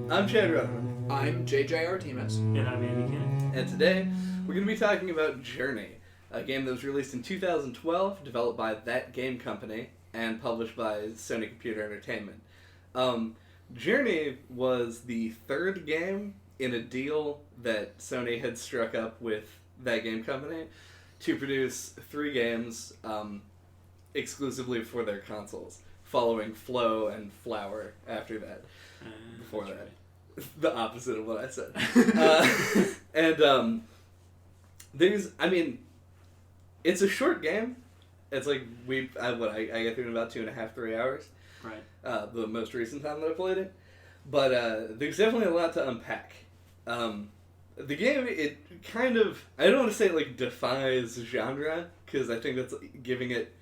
I'm Shannon. I'm JJ Artemis. And I'm Andy King. And today, we're going to be talking about Journey, a game that was released in 2012, developed by That Game Company, and published by Sony Computer Entertainment. Journey was the third game in a deal that Sony had struck up with That Game Company to produce 3 games exclusively for their consoles, following Flow and Flower after that. Before that. Right. The opposite of what I said. It's a short game. It's like, I get through in about 2.5, 3 hours. Right. The most recent time that I played it. But there's definitely a lot to unpack. The game, it kind of, I don't want to say it like defies genre, because I think that's giving it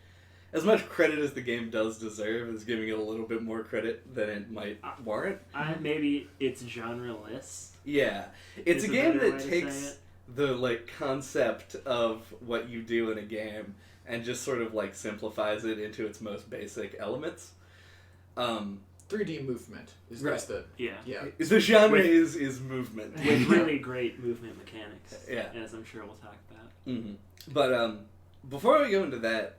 as much credit as the game does deserve, is giving it a little bit more credit than it might warrant. Maybe it's genre-less. Yeah. It's a game that takes the like concept of what you do in a game and just sort of like simplifies it into its most basic elements. 3D movement is right. just the The genre is movement with really great movement mechanics. Yeah, as I'm sure we'll talk about. Mm-hmm. But before we go into that,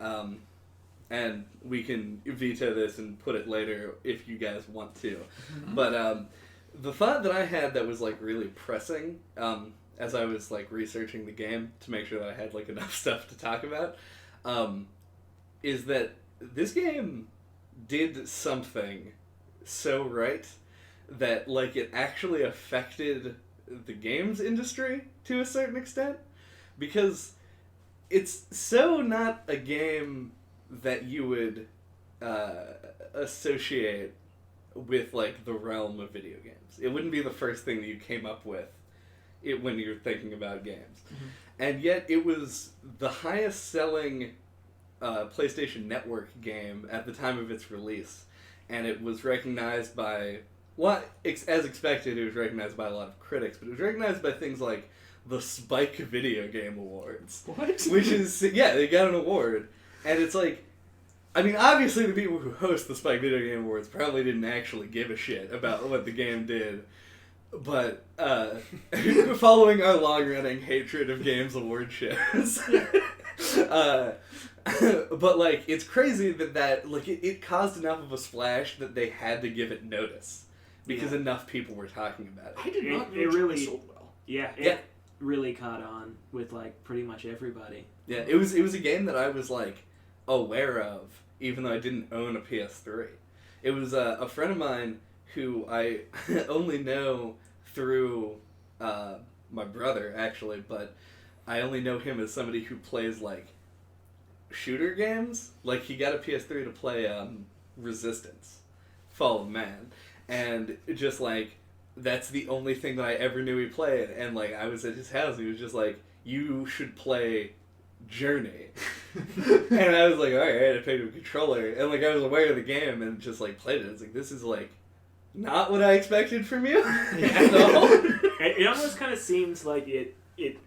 and we can veto this and put it later if you guys want to. Mm-hmm. But the thought that I had that was like really pressing, as I was like researching the game to make sure that I had like enough stuff to talk about, is that this game did something so right that like it actually affected the games industry to a certain extent, because it's so not a game that you would associate with like the realm of video games. It wouldn't be the first thing that you came up with when you're thinking about games. Mm-hmm. And yet it was the highest selling PlayStation Network game at the time of its release. And it was recognized by, as expected, it was recognized by a lot of critics, but it was recognized by things like the Spike Video Game Awards. What? Which is, they got an award. And it's like, I mean, obviously the people who host the Spike Video Game Awards probably didn't actually give a shit about what the game did. But, following our long-running hatred of games award shows, but, like, it's crazy that like, it caused enough of a splash that they had to give it notice. Because enough people were talking about it. I did not know it really sold well. Yeah, really caught on with, like, pretty much everybody. Yeah, it was a game that I was, like, aware of, even though I didn't own a PS3. It was a friend of mine who I only know through my brother, actually, but I only know him as somebody who plays, like, shooter games. Like, he got a PS3 to play Resistance, Fall of Man, and just, like, that's the only thing that I ever knew he played, and, like, I was at his house, and he was just like, you should play Journey. And I was like, alright, I picked up a controller, and, like, I was aware of the game, and just, like, played it. It's like, this is, like, not what I expected from you at all. It almost kind of seems like it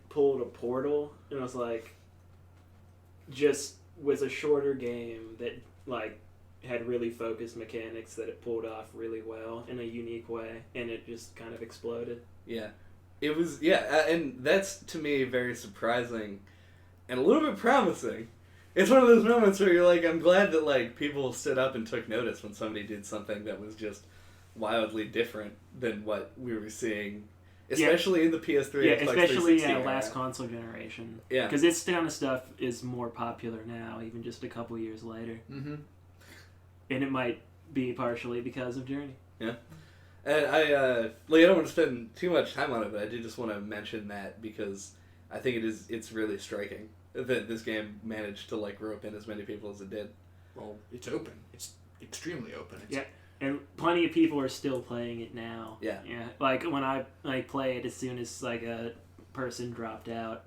pulled a Portal, and it was like, just was a shorter game that, like, had really focused mechanics that it pulled off really well in a unique way, and it just kind of exploded. Yeah. It was, and that's, to me, very surprising and a little bit promising. It's one of those moments where you're like, I'm glad that, like, people stood up and took notice when somebody did something that was just wildly different than what we were seeing, especially in the PS3 and Xbox 360 era. Last console generation. Yeah. Because this kind of stuff is more popular now, even just a couple years later. Mm-hmm. And it might be partially because of Journey. Yeah. And I don't want to spend too much time on it, but I did just want to mention that because I think it's really striking that this game managed to, like, rope in as many people as it did. Well, it's open. It's extremely open. And plenty of people are still playing it now. Yeah. Like, when I play it, as soon as, like, a person dropped out,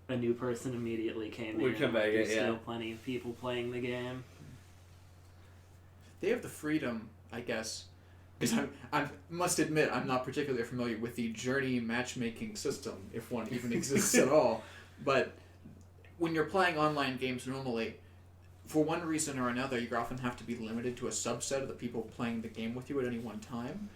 a new person immediately came in. We come back, There's still plenty of people playing the game. They have the freedom, I guess, because I must admit I'm not particularly familiar with the Journey matchmaking system, if one even exists at all. But when you're playing online games normally, for one reason or another, you often have to be limited to a subset of the people playing the game with you at any one time.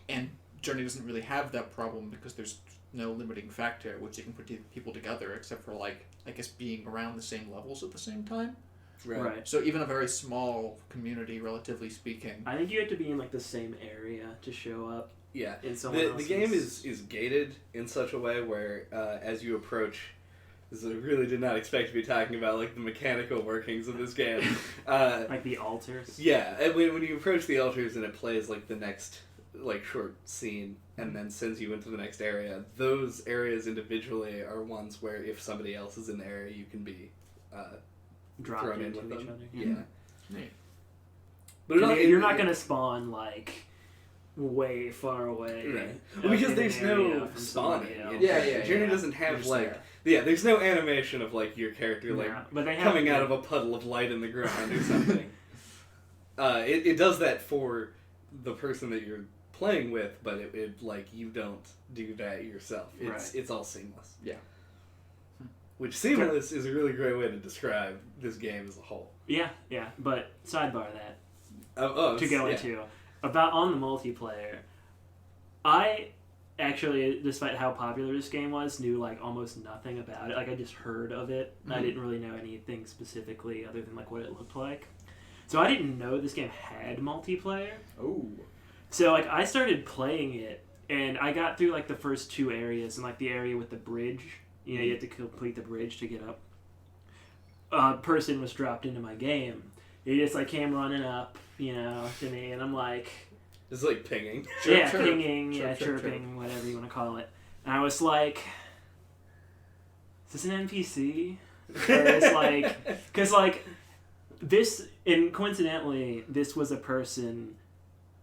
And Journey doesn't really have that problem because there's no limiting factor which you can put people together except for, like, I guess being around the same levels at the same time. Right. So even a very small community, relatively speaking. I think you have to be in, like, the same area to show up. Yeah. In someone The else's... game is gated in such a way where as you approach... I really did not expect to be talking about, like, the mechanical workings of this game. like the altars? Yeah, and when you approach the altars and it plays, like, the next, like, short scene and then sends you into the next area, those areas individually are ones where if somebody else is in the area, you can be Dropped thrown in into with each them. other. Yeah. Neat. But You're not going to spawn, like, way far away. Right. Well, because in there's an area no from spawning. somebody else. Journey doesn't have, Just like... there. Yeah, there's no animation of, like, your character, like, but they have coming out of a puddle of light in the ground or something. It does that for the person that you're playing with, but it like, you don't do that yourself. It's all seamless. Yeah. Which seamless is a really great way to describe this game as a whole. Yeah, but sidebar that. To go into. About on the multiplayer, I actually, despite how popular this game was, knew, like, almost nothing about it. Like, I just heard of it. Mm-hmm. I didn't really know anything specifically other than, like, what it looked like. So I didn't know this game had multiplayer. Oh. So, like, I started playing it, and I got through, like, the first 2 areas, and, like, the area with the bridge. You know, you have to complete the bridge to get up. A person was dropped into my game. He just, like, came running up, you know, to me, and I'm like... It's like pinging. Pinging, chirp, chirping, whatever you want to call it. And I was like, is this an NPC? Or it's like, because, like, this, and coincidentally, this was a person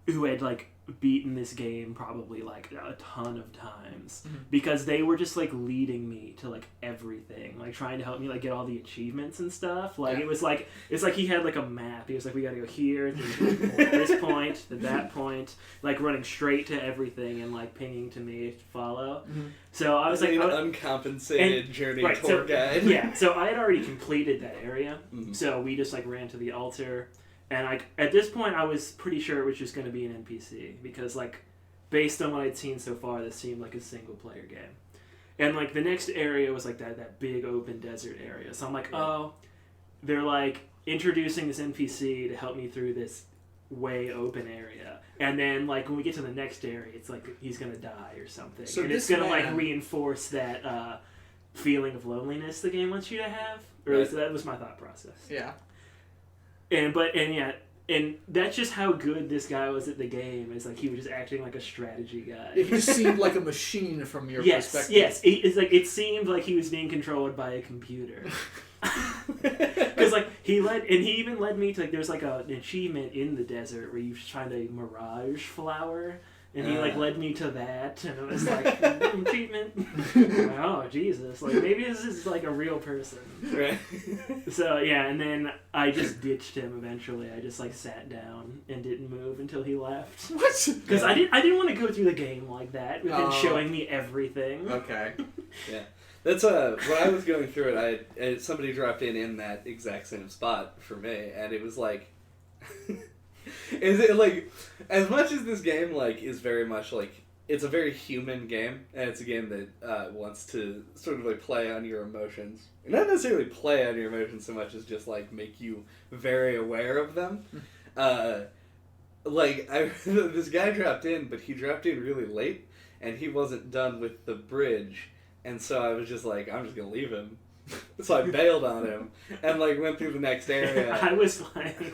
who had, like, beaten this game probably, like, a ton of times. Because they were just, like, leading me to, like, everything. Like, trying to help me, like, get all the achievements and stuff. Like, it was like, it's like he had, like, a map. He was like, we gotta go here, to this point, to that point. Like, running straight to everything and, like, pinging to me to follow. So I was like... an uncompensated journey tour guide. Yeah, so I had already completed that area. So we just, like, ran to the altar. And, like, at this point, I was pretty sure it was just going to be an NPC. Because, like, based on what I'd seen so far, this seemed like a single-player game. And, like, the next area was, like, that big open desert area. So I'm like, oh, they're, like, introducing this NPC to help me through this way open area. And then, like, when we get to the next area, it's like he's going to die or something. So and it's going to, like, reinforce that feeling of loneliness the game wants you to have. Or at least that was my thought process. Yeah. And that's just how good this guy was at the game. Is like he was just acting like a strategy guy. He just seemed like a machine from your perspective. Yes, it's like it seemed like he was being controlled by a computer. Because like he even led me to like there's like an achievement in the desert where you find a mirage flower. And he, like, led me to that, and it was like, achievement. Like, oh, Jesus. Like, maybe this is, like, a real person. Right. So, yeah, and then I just ditched him eventually. I just, like, sat down and didn't move until he left. What? Because I didn't want to go through the game like that, with him showing me everything. Okay. Yeah. That's, when I was going through it, somebody dropped in that exact same spot for me, and it was like... Is it like, as much as this game like is very much like it's a very human game, and it's a game that wants to sort of like play on your emotions, not necessarily play on your emotions so much as just like make you very aware of them. This guy dropped in, but he dropped in really late, and he wasn't done with the bridge, and so I was just like, I'm just gonna leave him. So I bailed on him and like went through the next area. I was like.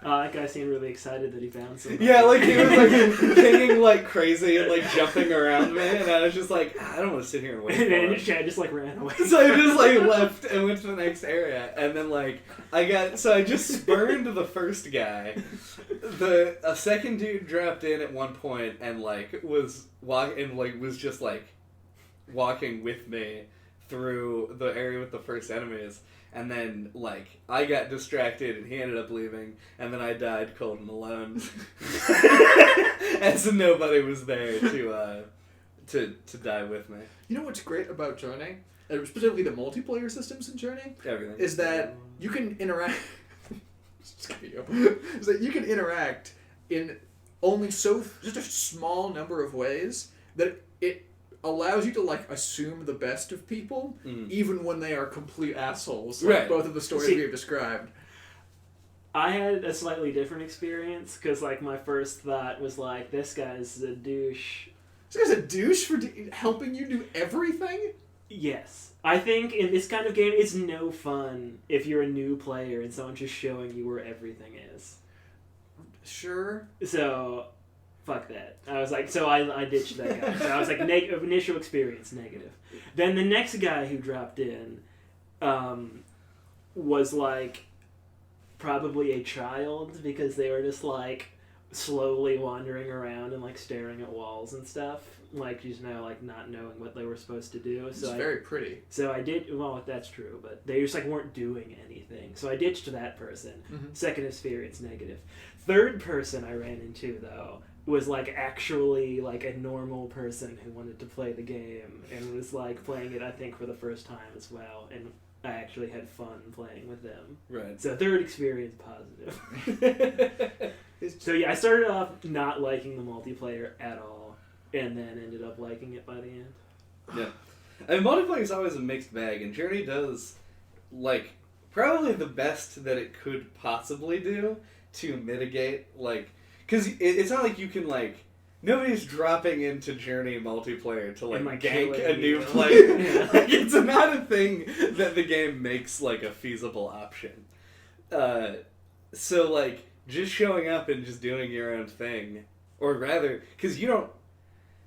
That guy seemed really excited that he found somebody. Yeah, like he was like pinging like crazy and like jumping around me, and I was just like, I don't want to sit here and wait for him. And Chad just like ran away. So I just like left and went to the next area, and then like I just spurned the first guy. A second dude dropped in at one point and like was just like walking with me through the area with the first enemies. And then, like, I got distracted and he ended up leaving, and then I died cold and alone. And so nobody was there to die with me. You know what's great about Journey, and specifically the multiplayer systems in Journey, Everything. is that you can interact. Is that you can interact in only just a small number of ways that it allows you to like assume the best of people, even when they are complete assholes. Like both of the stories we have described. I had a slightly different experience because like my first thought was like, this guy's a douche. This guy's a douche for helping you do everything? Yes. I think in this kind of game, it's no fun if you're a new player and someone's just showing you where everything is. Sure. So, fuck that. I was like, so I ditched that guy. So I was like, initial experience, negative. Then the next guy who dropped in was like probably a child because they were just like slowly wandering around and like staring at walls and stuff. Like, just now, like, not knowing what they were supposed to do. It's very pretty. So I did, well, that's true, but they just, like, weren't doing anything. So I ditched that person. Second experience, negative. Third person I ran into, though, was, like, actually, like, a normal person who wanted to play the game and was, like, playing it, I think, for the first time as well. And I actually had fun playing with them. Right. So third experience, positive. So, yeah, I started off not liking the multiplayer at all. And then ended up liking it by the end. Yeah. I mean, multiplayer is always a mixed bag, and Journey does, like, probably the best that it could possibly do to mitigate, like... Because it's not like you can, like... Nobody's dropping into Journey multiplayer to, like gank a new player. Yeah. Like, it's not a thing that the game makes, like, a feasible option. So, like, just showing up and just doing your own thing, or rather, because you don't...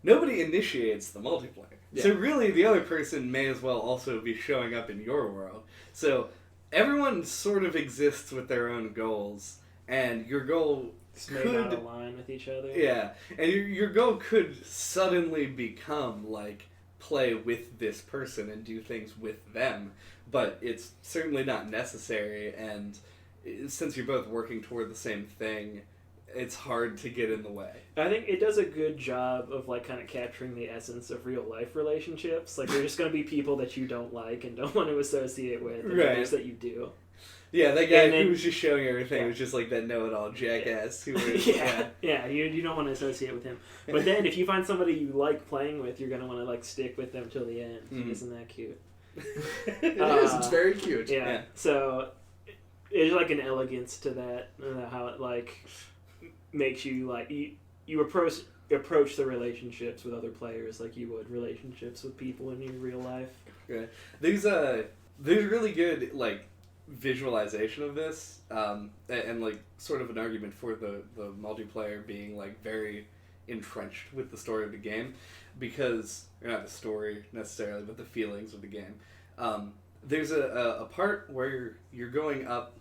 Nobody initiates the multiplayer. Yeah. So really, the other person may as well also be showing up in your world. So everyone sort of exists with their own goals, and your goal may not align with each other. Yeah, and your goal could suddenly become, like, play with this person and do things with them, but it's certainly not necessary, and since you're both working toward the same thing, it's hard to get in the way. I think it does a good job of, like, kind of capturing the essence of real life relationships. Like, there's just going to be people that you don't like and don't want to associate with, and others that you do. Yeah, that guy who was just showing everything was just like that know-it-all jackass. Who was, you don't want to associate with him. But then if you find somebody you like playing with, you're going to want to, like, stick with them till the end. Isn't that cute? It is. It's very cute. Yeah. So there's, like, an elegance to that, how it, like... makes you like you approach the relationships with other players like you would relationships with people in your real life. Yeah. There's really good like visualization of this, and like sort of an argument for the multiplayer being like very entrenched with the story of the game, because not the story necessarily, but the feelings of the game. There's a part where you're going up.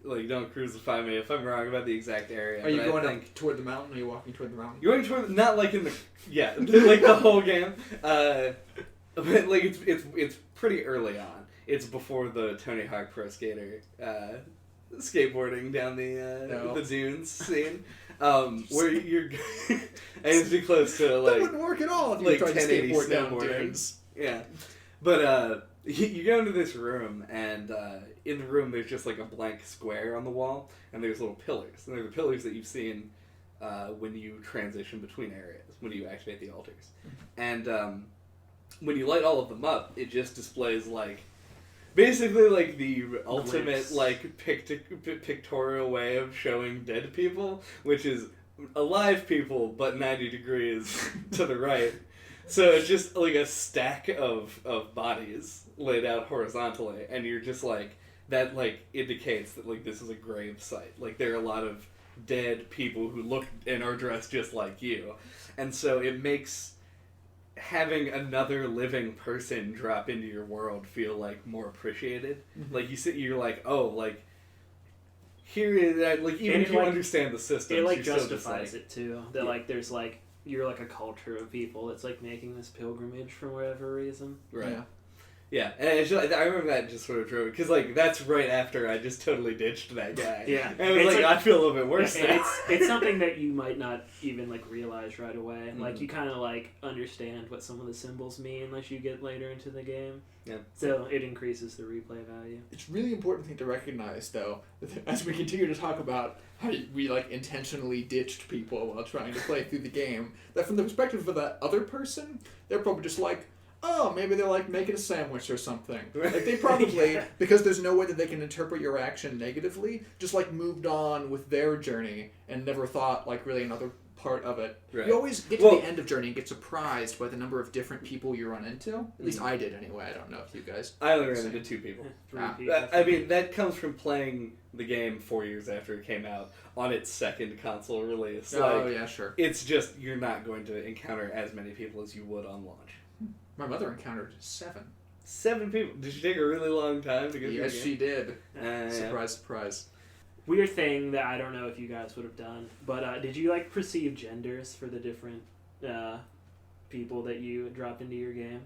Like, don't crucify me if I'm wrong about the exact area. Are you going up toward the mountain, or are you walking toward the mountain? You're going toward, not like in the, like the whole game. But, like, it's pretty early on. It's before the Tony Hawk Pro Skater skateboarding down the dunes scene. Where you're, I used to be close to, like... That wouldn't work at all if you like tried to skateboard down snowboarding. dunes. Yeah. But, you go into this room, and in the room there's just like a blank square on the wall, and there's little pillars. And they're the pillars that you've seen when you transition between areas, when you activate the altars. And when you light all of them up, it just displays like, basically like the ultimate like pictorial way of showing dead people, which is alive people, but 90 degrees to the right. So it's just like a stack of bodies laid out horizontally, and you're just like, that like indicates that like this is a grave site. Like there are a lot of dead people who look and are dressed just like you. And so it makes having another living person drop into your world feel like more appreciated. Like you're like, oh, like here is that, like even if you like, understand the system, it like justifies it too. That like there's like you're like a culture of people that's like making this pilgrimage for whatever reason. Right. Yeah, and it's just, I remember that just sort of drove because like that's right after I just totally ditched that guy. Yeah, and it was like I feel a little bit worse now. It's something that you might not even like realize right away. Like you kind of like understand what some of the symbols mean unless you get later into the game. Yeah. So it increases the replay value. It's a really important thing to recognize, though, as we continue to talk about how we like intentionally ditched people while trying to play through the game. That from the perspective of that other person, they're probably just like, oh, maybe they're like making a sandwich or something. Like they probably, because there's no way that they can interpret your action negatively, just like moved on with their journey and never thought like really another part of it. Right. You always get to the end of Journey and get surprised by the number of different people you run into. At least I did anyway. I don't know if you guys. I only ran into 2 people. 3 people. I mean, that comes from playing the game 4 years after it came out on its second console release. Oh, yeah, sure. It's just, you're not going to encounter as many people as you would on launch. My mother encountered 7. 7 people. Did she take a really long time to go through the game? Yes, she did. Yeah. Surprise, surprise. Weird thing that I don't know if you guys would have done, but did you like perceive genders for the different people that you drop into your game?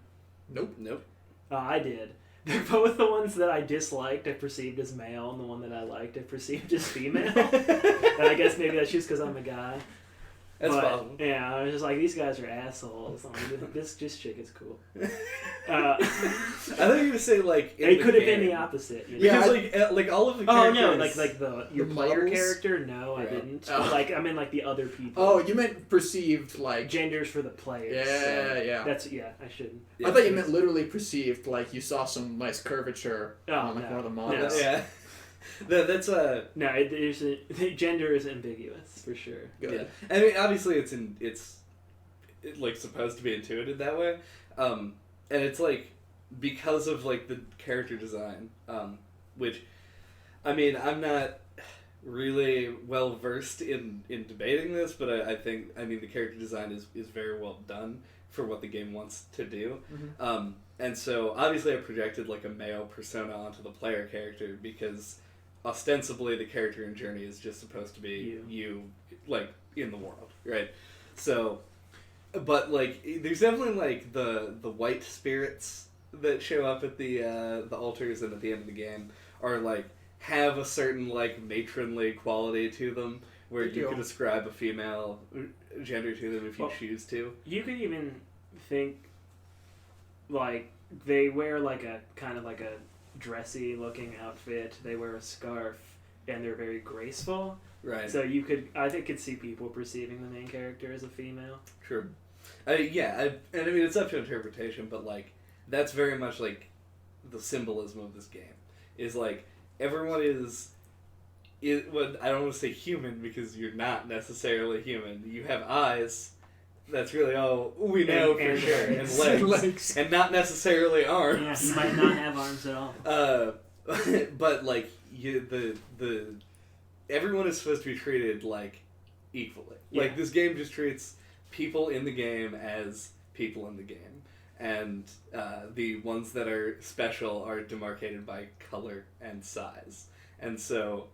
Nope. I did. They're both the ones that I disliked I perceived as male, and the one that I liked I perceived as female. And I guess maybe that's just because I'm a guy. That's possible. Yeah, I was just like, these guys are assholes. Like, this chick is cool. I thought you were going to say, like, it could have been the opposite. You know? Yeah, because, like all of the characters... Oh, no, like your player models? character? No, I didn't. Oh. Like, I mean, like, the other people. Oh, you meant perceived, like... Genders for the players. Yeah, so yeah. I shouldn't. I thought you meant literally perceived, like you saw some nice curvature on like one of the models. No. Yeah. That's No, gender is ambiguous, for sure. Good. Yeah. I mean, obviously it's like supposed to be intuited that way. And it's like, because of like the character design, which, I mean, I'm not really well versed in debating this, but I think the character design is very well done for what the game wants to do. Mm-hmm. And so obviously I projected like a male persona onto the player character because ostensibly the character in Journey is just supposed to be you like in the world, right? So, but like there's definitely like the white spirits that show up at the altars and at the end of the game are like have a certain like matronly quality to them where you can ascribe a female gender to them if you choose to. You could even think like they wear like a kind of like a dressy looking outfit. They wear a scarf and they're very graceful. Right. So I could see people perceiving the main character as a female. True. And I mean it's up to interpretation, but like that's very much like the symbolism of this game is like everyone is what I don't want to say human because you're not necessarily human. You have eyes. That's really all we know for sure. And legs. And not necessarily arms. Yeah, you might not have arms at all. But like the everyone is supposed to be treated like equally. Yeah. Like this game just treats people in the game as people in the game, and the ones that are special are demarcated by color and size, and so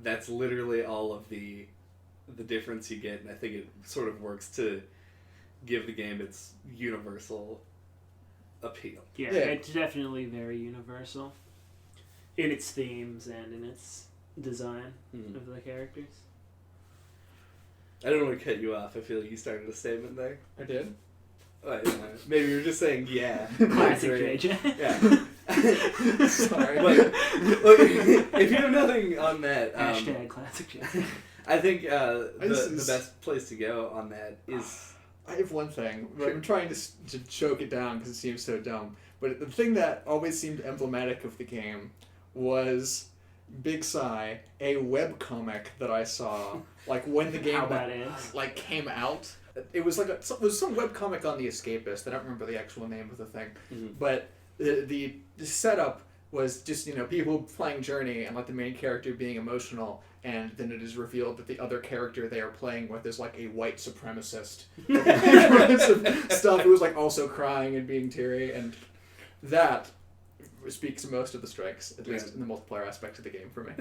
that's literally all of the difference you get, and I think it sort of works to give the game its universal appeal. Yeah, it's definitely very universal in its themes and in its design of the characters. I don't want to cut you off. I feel like you started a statement there. I did. Maybe you were just saying, yeah. Classic JJ. Yeah. Sorry. But look, if you have nothing on that... Hashtag classic JJ. I think the best place to go on that is... I have one thing. But I'm trying to choke it down because it seems so dumb. But the thing that always seemed emblematic of the game was Big Sigh, a webcomic that I saw like when the game like came out. It was like some webcomic on The Escapist. I don't remember the actual name of the thing, but the setup was just people playing Journey and like the main character being emotional, and then it is revealed that the other character they are playing with is like a white supremacist stuff who was like also crying and being teary, and that speaks to most of the strikes, at least in the multiplayer aspect of the game for me.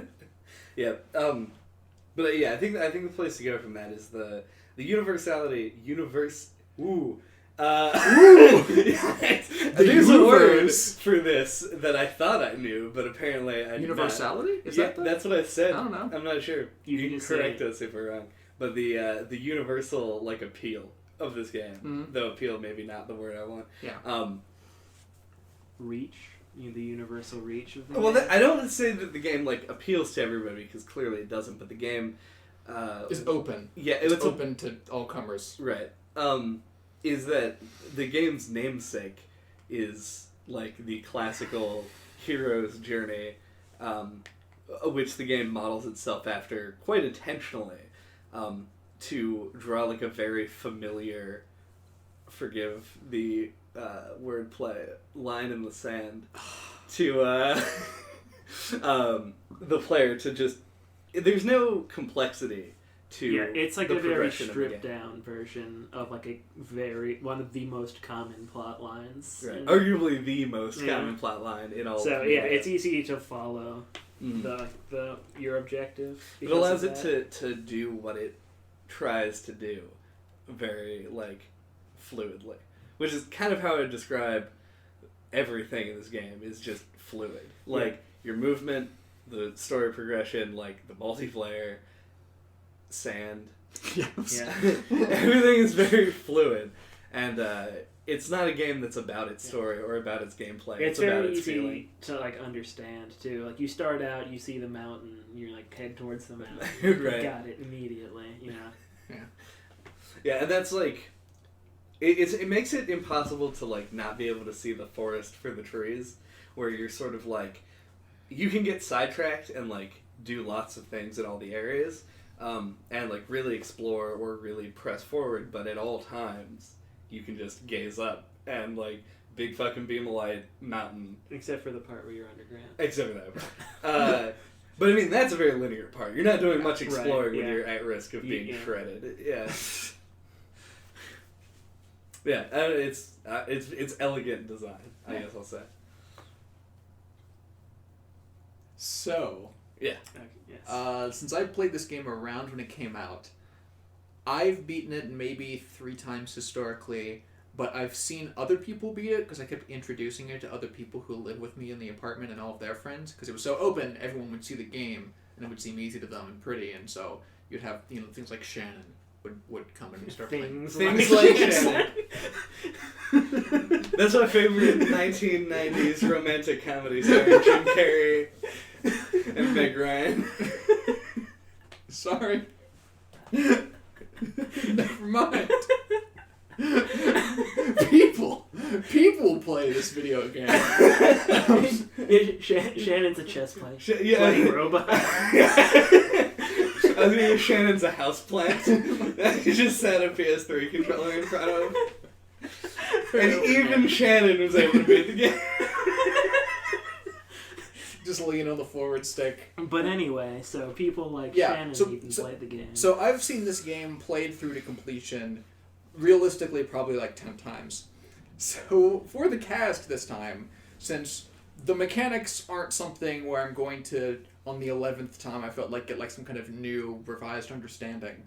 Yeah, but I think the place to go from that is the universality There's a word for this that I thought I knew, but apparently I did Universality? not. Is Yeah, that that's what I said. I don't know. I'm not sure. You can correct us if we're wrong. But the universal like appeal of this game, though appeal maybe not the word I want. Yeah. Reach. The universal reach of the Well, game. I don't want to say that the game like appeals to everybody because clearly it doesn't. But the game is open. Yeah, it's open to all comers. Right. Is that the game's namesake is like the classical hero's journey, which the game models itself after quite intentionally, to draw like a very familiar, forgive the wordplay, line in the sand to the player to just, there's no complexity to it's like the a very progression stripped down version of like one of the most common plot lines. Right. Arguably the most common plot line in all. So it's easy to follow your objective. It allows it to do what it tries to do very like fluidly, which is kind of how I describe everything in this game is just fluid. Like your movement, the story progression, like the multiplayer, sand. Yes. Yeah. Everything is very fluid, and it's not a game that's about its story or about its gameplay. It's about very its easy feeling. to like understand too. Like you start out, you see the mountain, you like head towards the mountain. Right. You got it immediately. You know. Yeah, and that's like, it makes it impossible to like not be able to see the forest for the trees, where you're sort of like, you can get sidetracked and like do lots of things in all the areas, and like really explore or really press forward, but at all times you can just gaze up and like big fucking beam of light, mountain. Except for the part where you're underground. Except for that part. But I mean, that's a very linear part. You're not doing much exploring when you're at risk of being shredded. Yeah. Yeah, it's elegant design, I guess I'll say. So, Okay, yes. since I played this game around when it came out, I've beaten it maybe 3 times historically, but I've seen other people beat it because I kept introducing it to other people who live with me in the apartment and all of their friends, because it was so open, everyone would see the game, and it would seem easy to them and pretty, and so you'd have, things like Shannon would come and start playing. Things like Shannon. That's my favorite 1990s romantic comedy starring Jim Carrey and Meg Ryan. Sorry. Never mind. People play this video game. Shannon's a chess player. Playing robot. I was thinking Shannon's a houseplant. He just sat a PS3 controller in front of him. And even Shannon was able to beat the game. Just lean on the forward stick. But anyway, so people like Shannon even played the game. So I've seen this game played through to completion, realistically probably like 10 times. So for the cast this time, since the mechanics aren't something where I'm going to, on the 11th time, I felt like get like some kind of new, revised understanding.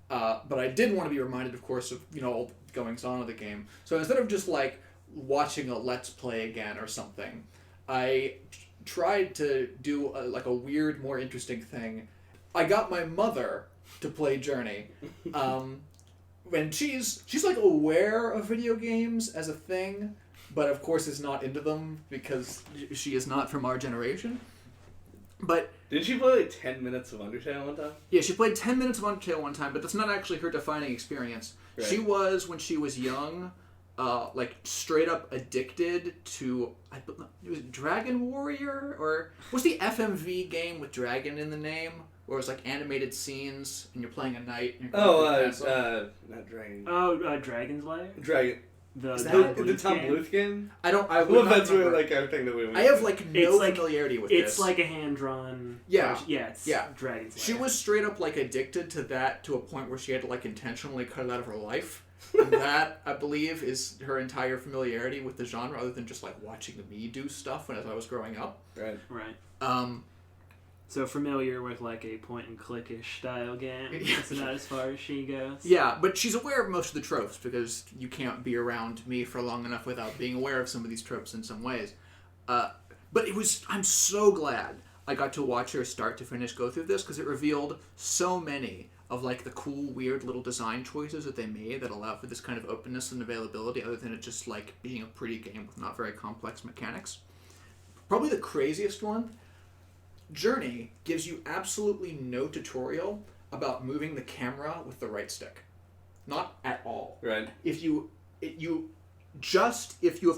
But I did want to be reminded, of course, of, all the goings on of the game. So instead of just like watching a Let's Play again or something, I tried to do a weird, more interesting thing. I got my mother to play Journey. And she's like aware of video games as a thing, but of course is not into them because she is not from our generation. But did she play like 10 minutes of Undertale one time? Yeah, she played 10 minutes of Undertale one time, but that's not actually her defining experience. Right. She was, when she was young, like straight up addicted to, it was Dragon Warrior, or was the FMV game with dragon in the name, where it was like animated scenes and you're playing a knight. And you're not Dragon. Oh, Dragon's Lair? Dragon. The Tom Bluth game? I well, that's really like our thing that we went I have like no familiarity with this. It's like a hand-drawn... Yeah. It's Dragon's Lair. She was straight up like addicted to that to a point where she had to like intentionally cut it out of her life. And that, I believe, is her entire familiarity with the genre, other than just like watching me do stuff as I was growing up. Right. Right. So familiar with like a point and click-ish style game. It's not as far as she goes. Yeah, but she's aware of most of the tropes because you can't be around me for long enough without being aware of some of these tropes in some ways. But I'm so glad I got to watch her start to finish go through this because it revealed so many of like the cool, weird little design choices that they made that allow for this kind of openness and availability other than it just like being a pretty game with not very complex mechanics. Probably the craziest one, Journey gives you absolutely no tutorial about moving the camera with the right stick. Not at all. Right. If you have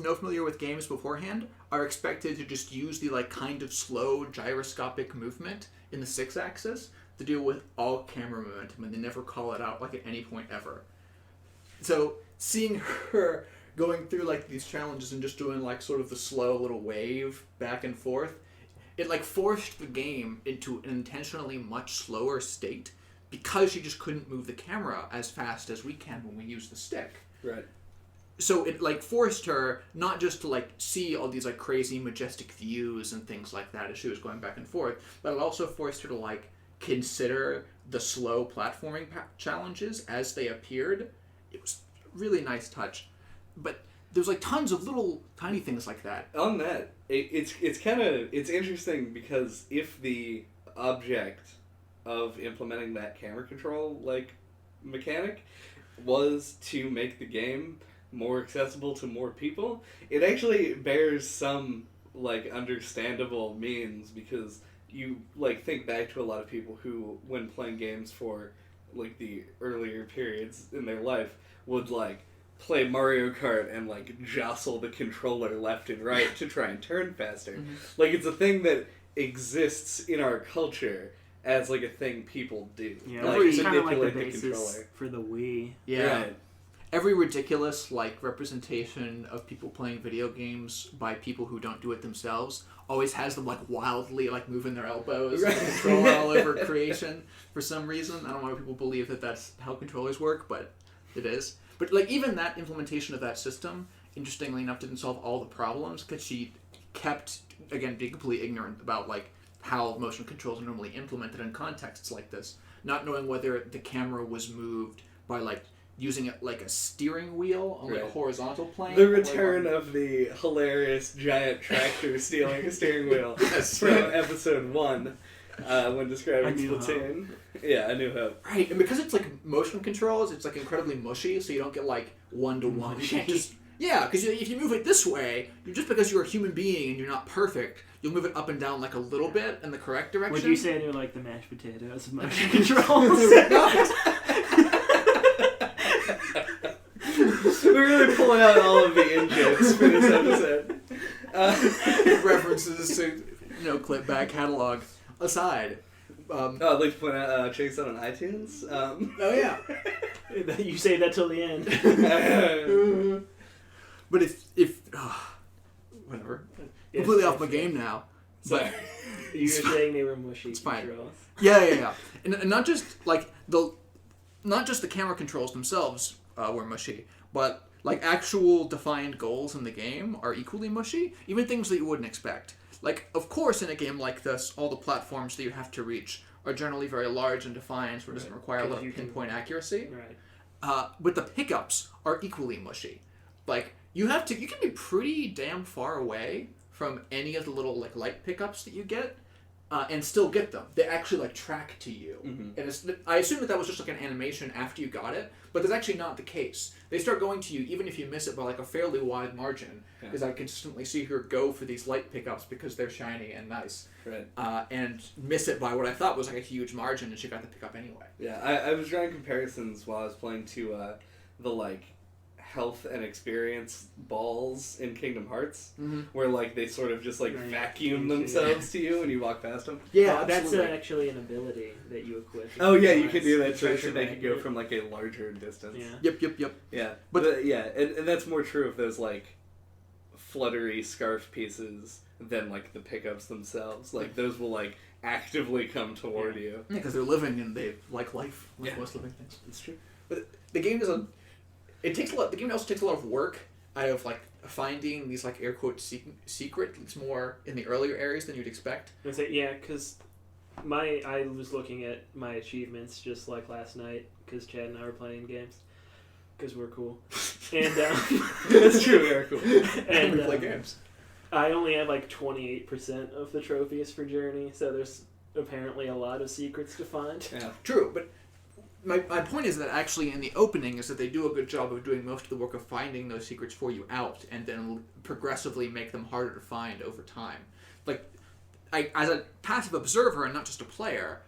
no familiar with games beforehand, are expected to just use the like kind of slow gyroscopic movement in the 6-axis to deal with all camera momentum, and they never call it out like at any point ever. So seeing her going through like these challenges and just doing like sort of the slow little wave back and forth, it like forced the game into an intentionally much slower state because she just couldn't move the camera as fast as we can when we use the stick. Right. So it like forced her not just to like see all these like crazy majestic views and things like that as she was going back and forth, but it also forced her to like consider the slow platforming challenges as they appeared. It was a really nice touch, but there's like tons of little tiny things like that. On that, it's interesting because if the object of implementing that camera control like mechanic was to make the game more accessible to more people, it actually bears some like understandable means because you like think back to a lot of people who, when playing games for like the earlier periods in their life, would like play Mario Kart and like jostle the controller left and right to try and turn faster. Mm-hmm. Like it's a thing that exists in our culture as like a thing people do. Yeah, like it's kind of like the manipulate the basis controller for the Wii. Yeah. Right. Every ridiculous like representation of people playing video games by people who don't do it themselves always has them like wildly like moving their elbows and control all over creation for some reason. I don't know why people believe that that's how controllers work, but it is. But like even that implementation of that system, interestingly enough, didn't solve all the problems because she kept, again, being completely ignorant about like how motion controls are normally implemented in contexts like this, not knowing whether the camera was moved by like using it like a steering wheel on like a horizontal plane. The return of the hilarious giant tractor stealing a steering wheel from episode 1 when describing Splatoon. Yeah, A New Hope. Right, and because it's like motion controls, it's like incredibly mushy, so you don't get like one-to-one. You can't just... Yeah, because if you move it this way, just because you're a human being and you're not perfect, you'll move it up and down like a little bit in the correct direction. Would you say they're like the mashed potatoes of motion controls? We're really pulling out all of the in-jokes for this episode. References to, clip back catalog aside. I'd like to point out, check us out on iTunes. Oh yeah. You say that till the end. But if whatever. Yes, completely off my game now. Sorry. You were saying they were mushy it's fine. controls. Yeah. And not just like not just the camera controls themselves were mushy, but like actual defined goals in the game are equally mushy. Even things that you wouldn't expect. Like, of course, in a game like this, all the platforms that you have to reach are generally very large and defined, so it doesn't require a lot of pinpoint accuracy. Right. But the pickups are equally mushy. Like, you can be pretty damn far away from any of the little like light pickups that you get, and still get them. They actually like track to you. Mm-hmm. And I assume that was just like an animation after you got it, but that's actually not the case. They start going to you even if you miss it by like a fairly wide margin, because I consistently see her go for these light pickups because they're shiny and nice, right? And miss it by what I thought was like a huge margin, and she got the pickup anyway. Yeah, I was drawing comparisons while I was playing to the like health and experience balls in Kingdom Hearts, where like they sort of just like vacuum themselves to you when you walk past them. Yeah, that's actually an ability that you equip. Oh yeah, you can do that to make it go from like a larger distance. Yeah. Yep. Yeah, but yeah, and that's more true of those like fluttery scarf pieces than like the pickups themselves. Like those will like actively come toward you. Yeah, because they're living and they like life, like most living things. It's true. But the game is the game also takes a lot of work out of like finding these like air quote secret. It's more in the earlier areas than you'd expect. Yeah, because I was looking at my achievements just like last night because Chad and I were playing games because we're cool. And that's true, we are cool. And we play games. I only have like 28% of the trophies for Journey, so there's apparently a lot of secrets to find. Yeah. True, but my point is that actually in the opening is that they do a good job of doing most of the work of finding those secrets for you out and then progressively make them harder to find over time. Like, as a passive observer and not just a player,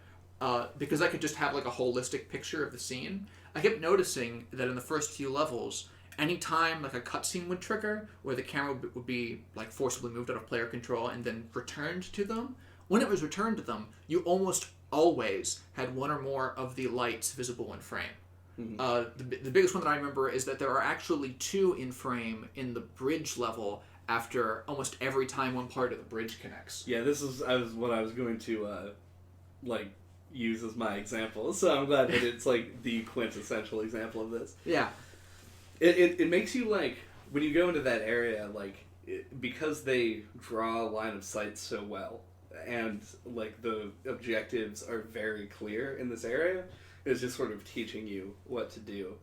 because I could just have like a holistic picture of the scene, I kept noticing that in the first few levels, anytime like a cutscene would trigger, where the camera would be like forcibly moved out of player control and then returned to them, when it was returned to them, you almost always had one or more of the lights visible in frame. Mm-hmm. The biggest one that I remember is that there are actually 2 in frame in the bridge level after almost every time one part of the bridge connects. Yeah, this is what I was going to like use as my example. So I'm glad that it's like the quintessential example of this. Yeah. It makes you like when you go into that area because they draw a line of sight so well. And like the objectives are very clear in this area. It's just sort of teaching you what to do.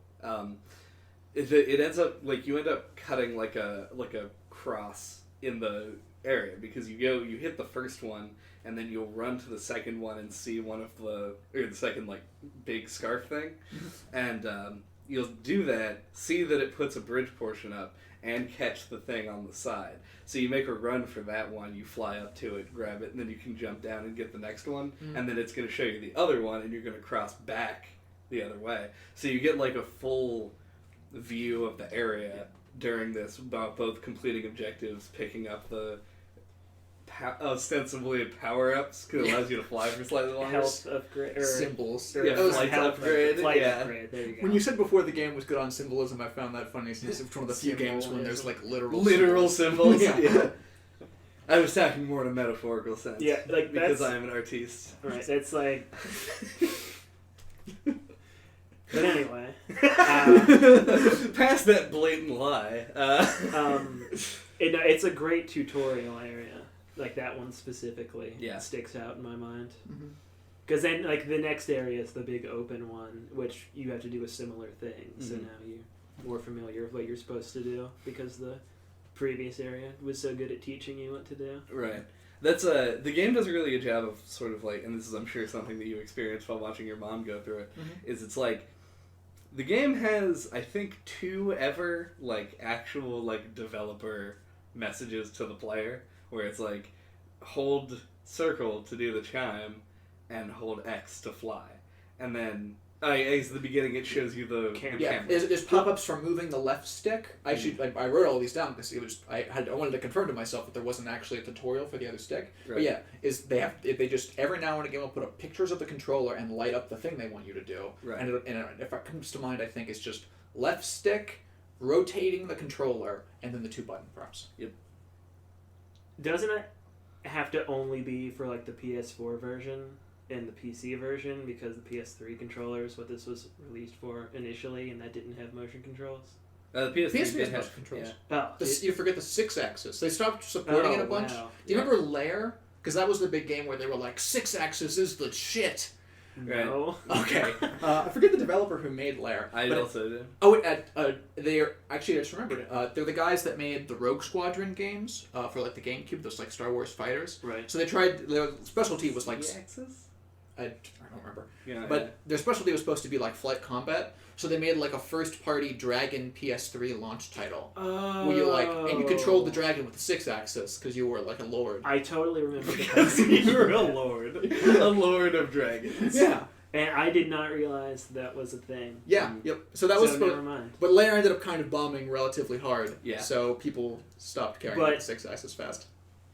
It ends up like you end up cutting like a cross in the area because you hit the first one and then you'll run to the second one and see the second like big scarf thing, and you'll do that, see that it puts a bridge portion up, and catch the thing on the side. So you make a run for that one, you fly up to it, grab it, and then you can jump down and get the next one, and then it's going to show you the other one, and you're going to cross back the other way. So you get like a full view of the area during this, about both completing objectives, picking up the ostensibly power-ups, because it allows you to fly for slightly longer. Health upgrade. Symbols. Flight upgrade. Flight upgrade, there you go. When you said before the game was good on symbolism, I found that funny since it's one of the few games when there's like literal symbols. Yeah. I was talking more in a metaphorical sense. Yeah, like because I am an artiste. Right, that's like... But anyway. Past that blatant lie. It's a great tutorial area. Like that one specifically sticks out in my mind. Because then like the next area is the big open one, which you have to do a similar thing. So now you're more familiar with what you're supposed to do because the previous area was so good at teaching you what to do. Right. That's the game does a really good job of sort of like, and this is I'm sure something that you experienced while watching your mom go through it, is it's like the game has I think 2 ever like actual like developer messages to the player where it's like hold circle to do the chime and hold X to fly, and then at the beginning it shows you the camera. There's pop-ups for moving the left stick. I wrote all these down because I wanted to confirm to myself that there wasn't actually a tutorial for the other stick. Right. But yeah, they just every now and again will put up pictures of the controller and light up the thing they want you to do. Right. And if it comes to mind, I think it's just left stick, rotating the controller, and then the 2 button prompts. Yep. Doesn't it have to only be for like the PS4 version and the PC version because the PS3 controller is what this was released for initially, and that didn't have motion controls? The PS3 has have motion controls. Yeah. You forget the 6-axis. They stopped supporting it a bunch. Wow. Do you remember Lair? Because that was the big game where they were like, 6-axis is the shit. No. Right. Okay. I forget the developer who made Lair. I also did. Oh, they're actually I just remembered it. They're the guys that made the Rogue Squadron games for like the GameCube. Those like Star Wars fighters. Right. So they tried. Their specialty was like. Axis? I don't remember. Yeah. But their specialty was supposed to be like flight combat. So they made like a first-party Dragon PS3 launch title. Oh. Where you and you controlled the dragon with the 6-axis because you were like a lord. I totally remember because you were a lord. A lord of dragons. Yeah. And I did not realize that was a thing. Yeah, yep. So that was never mind. But Lair ended up kind of bombing relatively hard. Yeah. So people stopped carrying the 6-axis fast.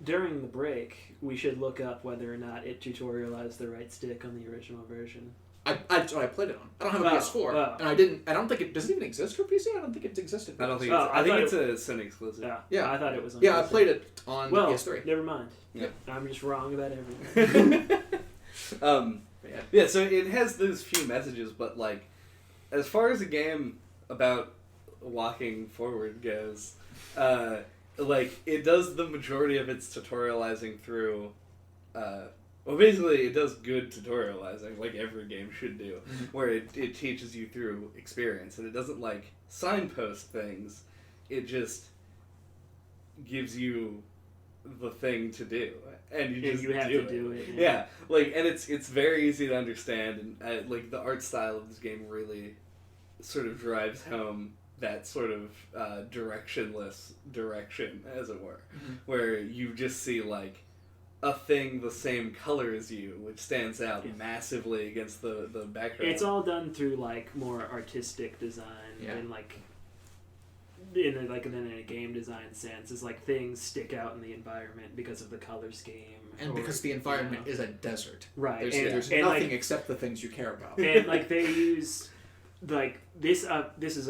During the break, we should look up whether or not it tutorialized the right stick on the original version. I played it on. I don't have a PS4, and I don't think it does it even exist for PC. I don't think it existed. I don't think. I think it's a Sony exclusive. Yeah, I thought it was on Yeah, PC. I played it on PS3. Never mind. Yeah. I'm just wrong about everything. Yeah, so it has those few messages, but like, as far as a game about walking forward goes, like it does the majority of its tutorializing through Well, basically, it does good tutorializing, like every game should do, where it teaches you through experience, and it doesn't, like, signpost things. It just gives you the thing to do, and you just have do to do it. Yeah, like, and it's very easy to understand, and like the art style of this game really sort of drives home that sort of directionless direction, as it were, where you just see like a thing the same color as you, which stands out massively against the background. It's all done through like more artistic design and like in a game design sense. Is like things stick out in the environment because of the color scheme and because the environment is a desert. Right. There's and nothing like, except the things you care about. And like they use like this. This is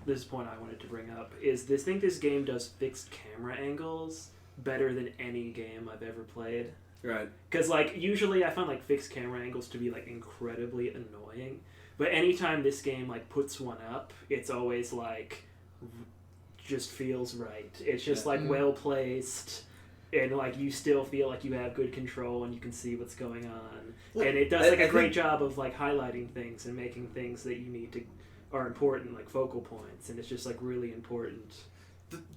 this point I wanted to bring up. Is this think this game does fixed camera angles better than any game I've ever played. Right. Because, like, usually I find, like, fixed camera angles to be, like, incredibly annoying. But anytime this game, like, puts one up, it's always, like, just feels right. It's just, like, well-placed. And, like, you still feel like you have good control and you can see what's going on. Well, and it does, like, a great job of, like, highlighting things and making things that you need to... are important, like, focal points. And it's just, like, really important.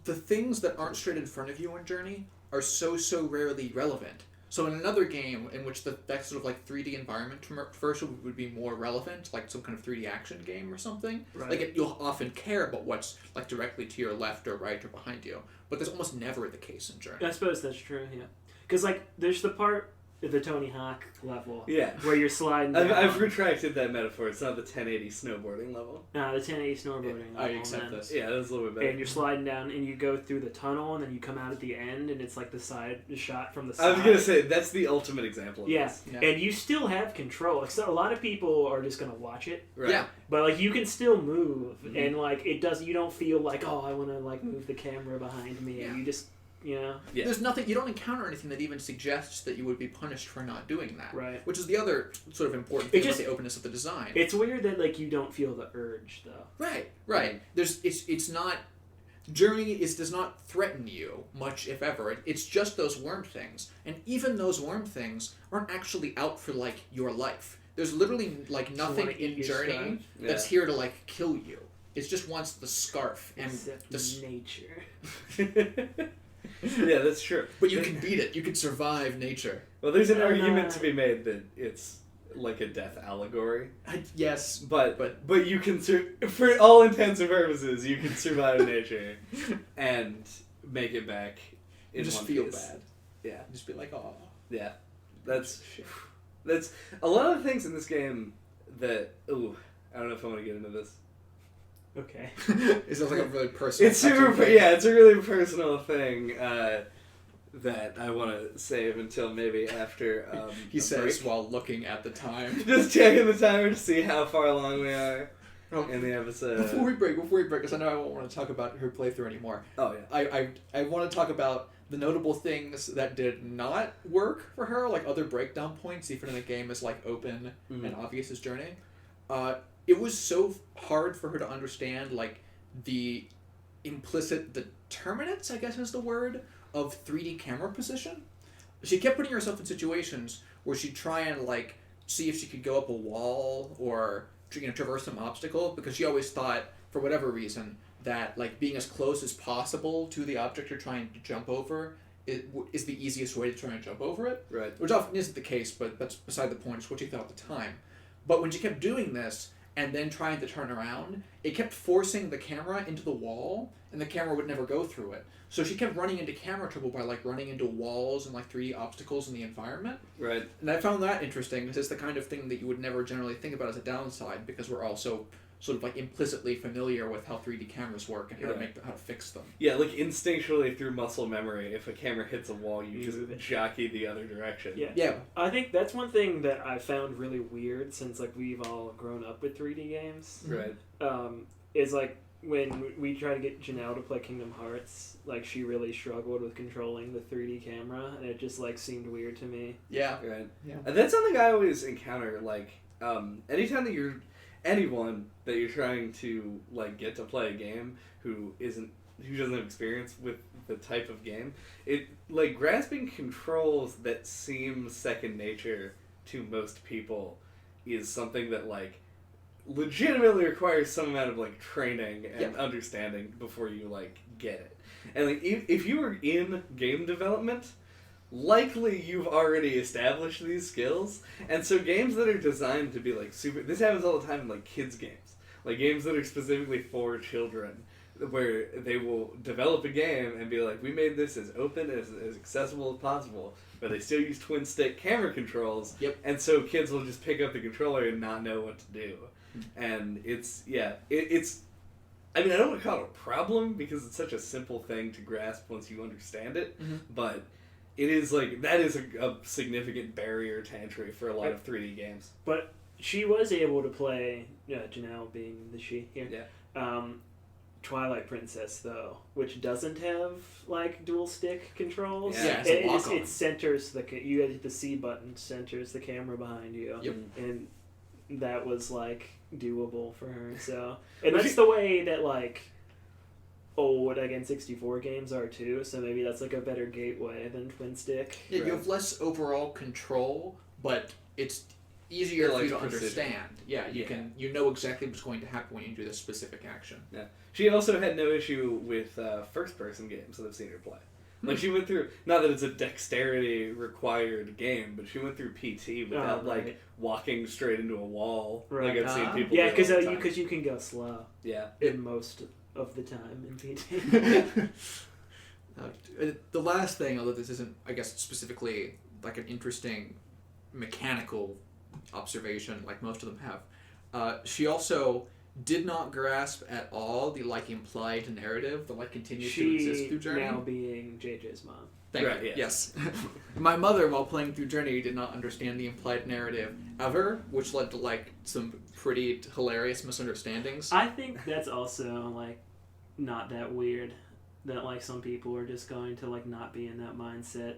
The things that aren't straight in front of you on Journey are so rarely relevant. So in another game in which that sort of like 3D environment traversal would be more relevant, like some kind of 3D action game or something, like you'll often care about what's like directly to your left or right or behind you. But that's almost never the case in Journey. I suppose that's true, yeah. Because like there's the part the Tony Hawk level, where you're sliding down. I've retracted that metaphor. It's not the 1080 snowboarding level. The 1080 snowboarding level. I accept this. Yeah, that's a little bit better. And you're sliding down, and you go through the tunnel, and then you come out at the end, and it's like the shot from the side. I was gonna say that's the ultimate example of this. Yeah, and you still have control. Like, so a lot of people are just gonna watch it. Right. Yeah. But like you can still move, and like it does. You don't feel like I want to like move the camera behind me. Yeah. You just. Yeah. There's nothing. You don't encounter anything that even suggests that you would be punished for not doing that. Right. Which is the other sort of important thing about the openness of the design. It's weird that like you don't feel the urge though. Right. It's not. Journey does not threaten you much, if ever. It's just those worm things, and even those worm things aren't actually out for like your life. There's literally like nothing in Journey that's here to like kill you. It just wants the scarf and nature. Yeah, that's true. But you can beat it. You can survive nature. Well, there's an argument to be made that it's like a death allegory. Yes, but you can for all intents and purposes, you can survive nature and make it back in just one feel piece. bad. Yeah, just be like, oh. Yeah, that's a lot of things in this game that I don't know if I want to get into this. Okay. It sounds like a really personal. It's it's a really personal thing that I want to save until maybe after. He says break. while looking at the time. Just checking the timer to see how far along we are in the episode. Before we break, because I know I won't want to talk about her playthrough anymore. Oh yeah. I want to talk about the notable things that did not work for her, like other breakdown points, even in a game as like open and obvious as Journey. It was so hard for her to understand, like, the implicit determinants, I guess is the word, of 3D camera position. She kept putting herself in situations where she'd try and, like, see if she could go up a wall or, traverse some obstacle, because she always thought, for whatever reason, that, like, being as close as possible to the object you're trying to jump over is the easiest way to try and jump over it. Right. Which often isn't the case, but that's beside the point. It's what she thought at the time. But when she kept doing this, and then trying to turn around, it kept forcing the camera into the wall, and the camera would never go through it. So she kept running into camera trouble by like running into walls and like 3D obstacles in the environment. Right. And I found that interesting, because it's the kind of thing that you would never generally think about as a downside, because we're also sort of like implicitly familiar with how 3D cameras work and how to fix them. Yeah, like instinctually through muscle memory, if a camera hits a wall, you just jockey the other direction. Yeah. I think that's one thing that I found really weird since like we've all grown up with 3D games. Right. Is like when we try to get Janelle to play Kingdom Hearts, like she really struggled with controlling the 3D camera, and it just like seemed weird to me. Yeah. Right. Yeah. And that's something I always encounter. Like, anytime that anyone that you're trying to like get to play a game who isn't who doesn't have experience with the type of game, it like grasping controls that seem second nature to most people is something that like legitimately requires some amount of like training and understanding before you like get it. And like if you were in game development, likely you've already established these skills, and so games that are designed to be like super, this happens all the time in like kids games, like games that are specifically for children, where they will develop a game and be like, we made this as open as accessible as possible, but they still use twin stick camera controls, and so kids will just pick up the controller and not know what to do. And it's I mean, I don't want to call it a problem because it's such a simple thing to grasp once you understand it, but it is like, that is a significant barrier to entry for a lot of 3D games. But she was able to play, Janelle being the she here, Twilight Princess, though, which doesn't have, like, dual stick controls. Yeah, it centers you hit the C button, centers the camera behind you. And that was, like, doable for her, so... And that's the way that, like... old N64 games are too, so maybe that's like a better gateway than twin stick. Yeah, you have less overall control, but it's easier for you to understand. Yeah, you know exactly what's going to happen when you do this specific action. Yeah, she also had no issue with first-person games that I've seen her play. Like she went through, not that it's a dexterity required game, but she went through PT without like walking straight into a wall. Like I've seen people. Yeah, because you can go slow. Yeah, in most of the time in PT. The last thing, although this isn't, I guess, specifically like an interesting mechanical observation, like most of them have, she also did not grasp at all the like implied narrative that like continues to exist through Journey. Now being JJ's mom. Thank you. Yes. My mother, while playing through Journey, did not understand the implied narrative ever, which led to like some pretty hilarious misunderstandings. I think that's also like not that weird that like some people are just going to like not be in that mindset,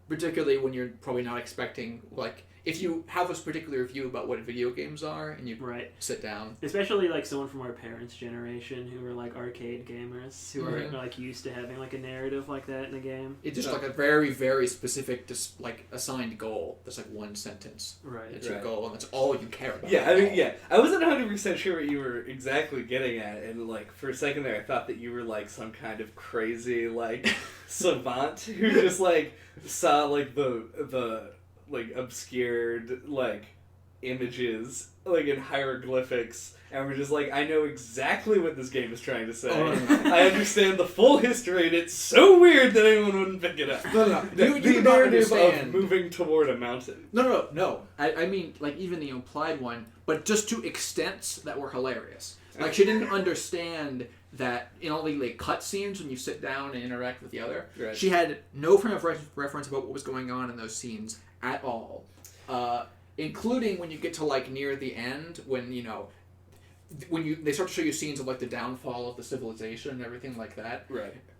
particularly when you're probably not expecting, like, if you have a particular view about what video games are and you sit down, especially like someone from our parents' generation who are like arcade gamers who are like used to having like a narrative like that in a game. It's just like a very, very specific just like assigned goal. That's like one sentence. That's your goal, and that's all you care about. Yeah, I mean, I wasn't 100% sure what you were exactly getting at, and like for a second there I thought that you were like some kind of crazy like savant who just like saw like the like obscured like images like in hieroglyphics and we're just like, I know exactly what this game is trying to say. I understand the full history, and it's so weird that anyone wouldn't pick it up. The narrative of moving toward a mountain. No. I mean, like, even the implied one, but just to extents that were hilarious. Like, she didn't understand that in all the like cutscenes when you sit down and interact with the other, she had no frame of reference about what was going on in those scenes at all. Including when you get to like near the end, when they start to show you scenes of like the downfall of the civilization and everything like that.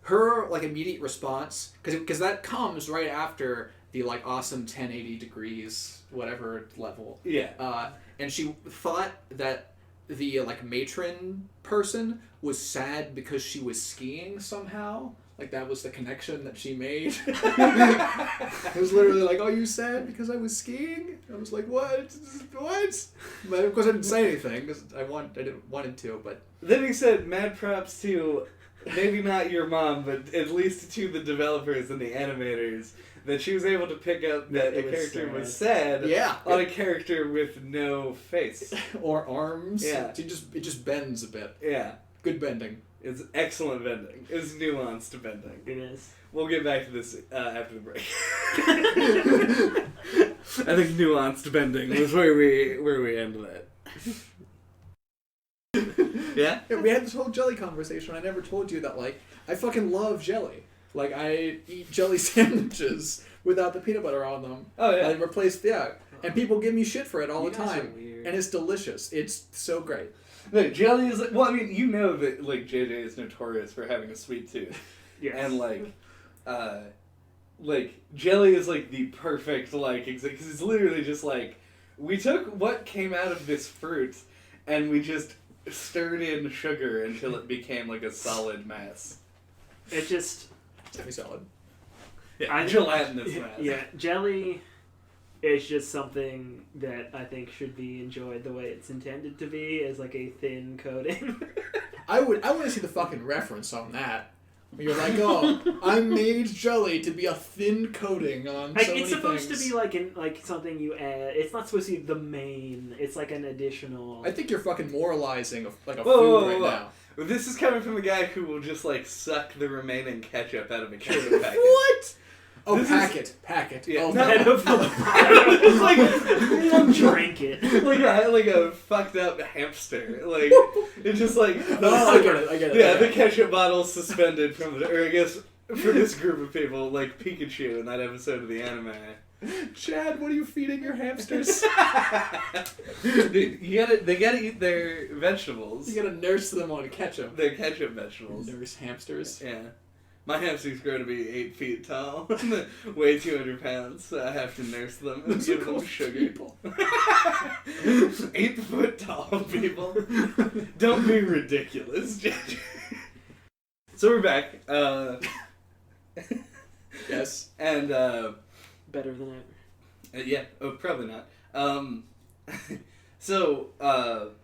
Her like immediate response, because that comes right after the like awesome 1080 degrees whatever level. And she thought that the like matron person was sad because she was skiing somehow. Like, that was the connection that she made. It was literally like, oh, you sad because I was skiing? I was like, what? But of course I didn't say anything because I didn't wanted to, but... Then he said, mad props to, maybe not your mom, but at least to the developers and the animators, that she was able to pick up that a character was sad on a character with no face. Or arms. It just bends a bit. Good bending. It's excellent bending. It's nuanced bending. It is. We'll get back to this after the break. I think nuanced bending was where we end that. Yeah? We had this whole jelly conversation. I never told you that, like, I fucking love jelly. Like, I eat jelly sandwiches without the peanut butter on them. Oh, yeah. I replaced, and people give me shit for it all the time. And it's delicious. It's so great. No, jelly is like, well, I mean, you know that like JJ is notorious for having a sweet tooth, and like jelly is like the perfect like because it's literally just like we took what came out of this fruit and we just stirred in sugar until it became like a solid mass. It just... Semi-solid. Yeah, gelatinous mass. Yeah, jelly is just something that I think should be enjoyed the way it's intended to be, as like a thin coating. I want to see the fucking reference on that. Where you're like, oh, I made jelly to be a thin coating on Like, so many it's supposed things. to be like something you add. It's not supposed to be the main. It's like an additional. I think you're fucking moralizing like a Whoa, food whoa, whoa, right whoa. now. This is coming from a guy who will just like suck the remaining ketchup out of a ketchup packet. What? Oh, This packet. Yeah, Oh, no. It's like drink it. like a fucked up hamster. Like it's just like Oh, I get it. Yeah, the ketchup bottle suspended from the, or I guess for this group of people, like Pikachu in that episode of the anime. Chad, what are you feeding your hamsters? They gotta eat their vegetables. You gotta nurse them on ketchup. Their ketchup vegetables. Nurse hamsters. Yeah. My hamsters grow to be 8 feet tall, weigh 200 pounds, so I have to nurse them and give them sugar. People. 8 foot tall people. Don't be ridiculous, Ginger. So we're back. Yes. And better than ever. Yeah, probably not. So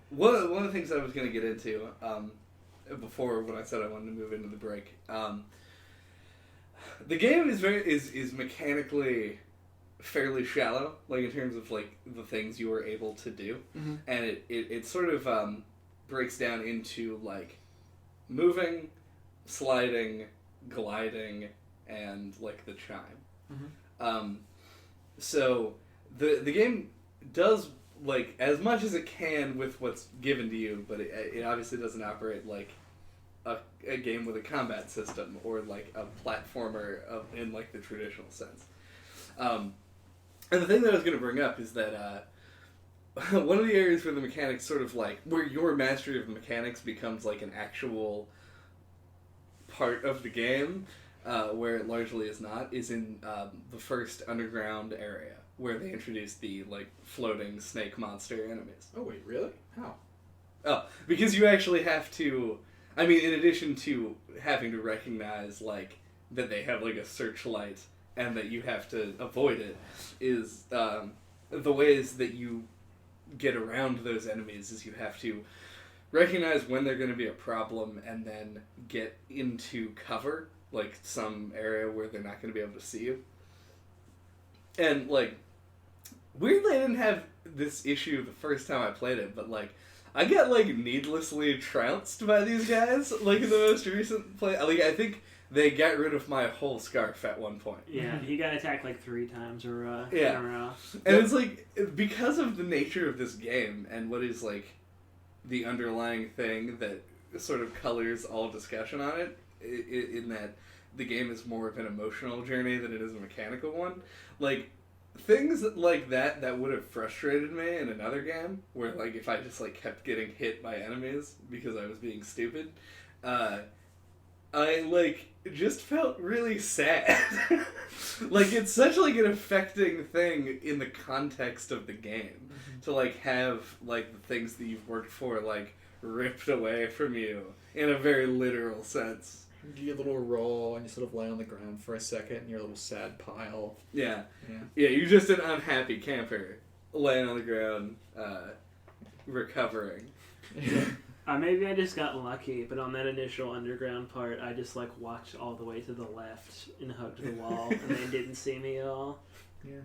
one of the things I was going to get into before when I said I wanted to move into the break. The game is mechanically fairly shallow, like in terms of like the things you are able to do, and it sort of breaks down into like moving, sliding, gliding, and like the chime. So the game does like as much as it can with what's given to you, but it obviously doesn't operate like a game with a combat system or like a platformer in like the traditional sense. And the thing that I was going to bring up is that one of the areas where the mechanics sort of like where your mastery of mechanics becomes like an actual part of the game, where it largely is not, is in the first underground area where they introduced the like floating snake monster enemies. Oh wait, really? How? Oh, because you actually have to. I mean, in addition to having to recognize, like, that they have, like, a searchlight and that you have to avoid it, is the ways that you get around those enemies is you have to recognize when they're going to be a problem and then get into cover, like, some area where they're not going to be able to see you. And, like, weirdly I didn't have this issue the first time I played it, but, like, I got, like, needlessly trounced by these guys, like, in the most recent play. Like, I think they got rid of my whole scarf at one point. Yeah, he got attacked, like, 3 times or yeah. in a row. And it's, like, because of the nature of this game and what is, like, the underlying thing that sort of colors all discussion on it, in that the game is more of an emotional journey than it is a mechanical one, like, things like that would have frustrated me in another game, where, like, if I just, like, kept getting hit by enemies because I was being stupid, I, like, just felt really sad. Like, it's such, like, an affecting thing in the context of the game, to, like, have, like, the things that you've worked for, like, ripped away from you, in a very literal sense. You get a little roll and you sort of lay on the ground for a second in your little sad pile. Yeah. Yeah. Yeah, you're just an unhappy camper laying on the ground, recovering. Maybe I just got lucky, but on that initial underground part, I just, like, walked all the way to the left and hugged the wall, and they didn't see me at all. Yeah.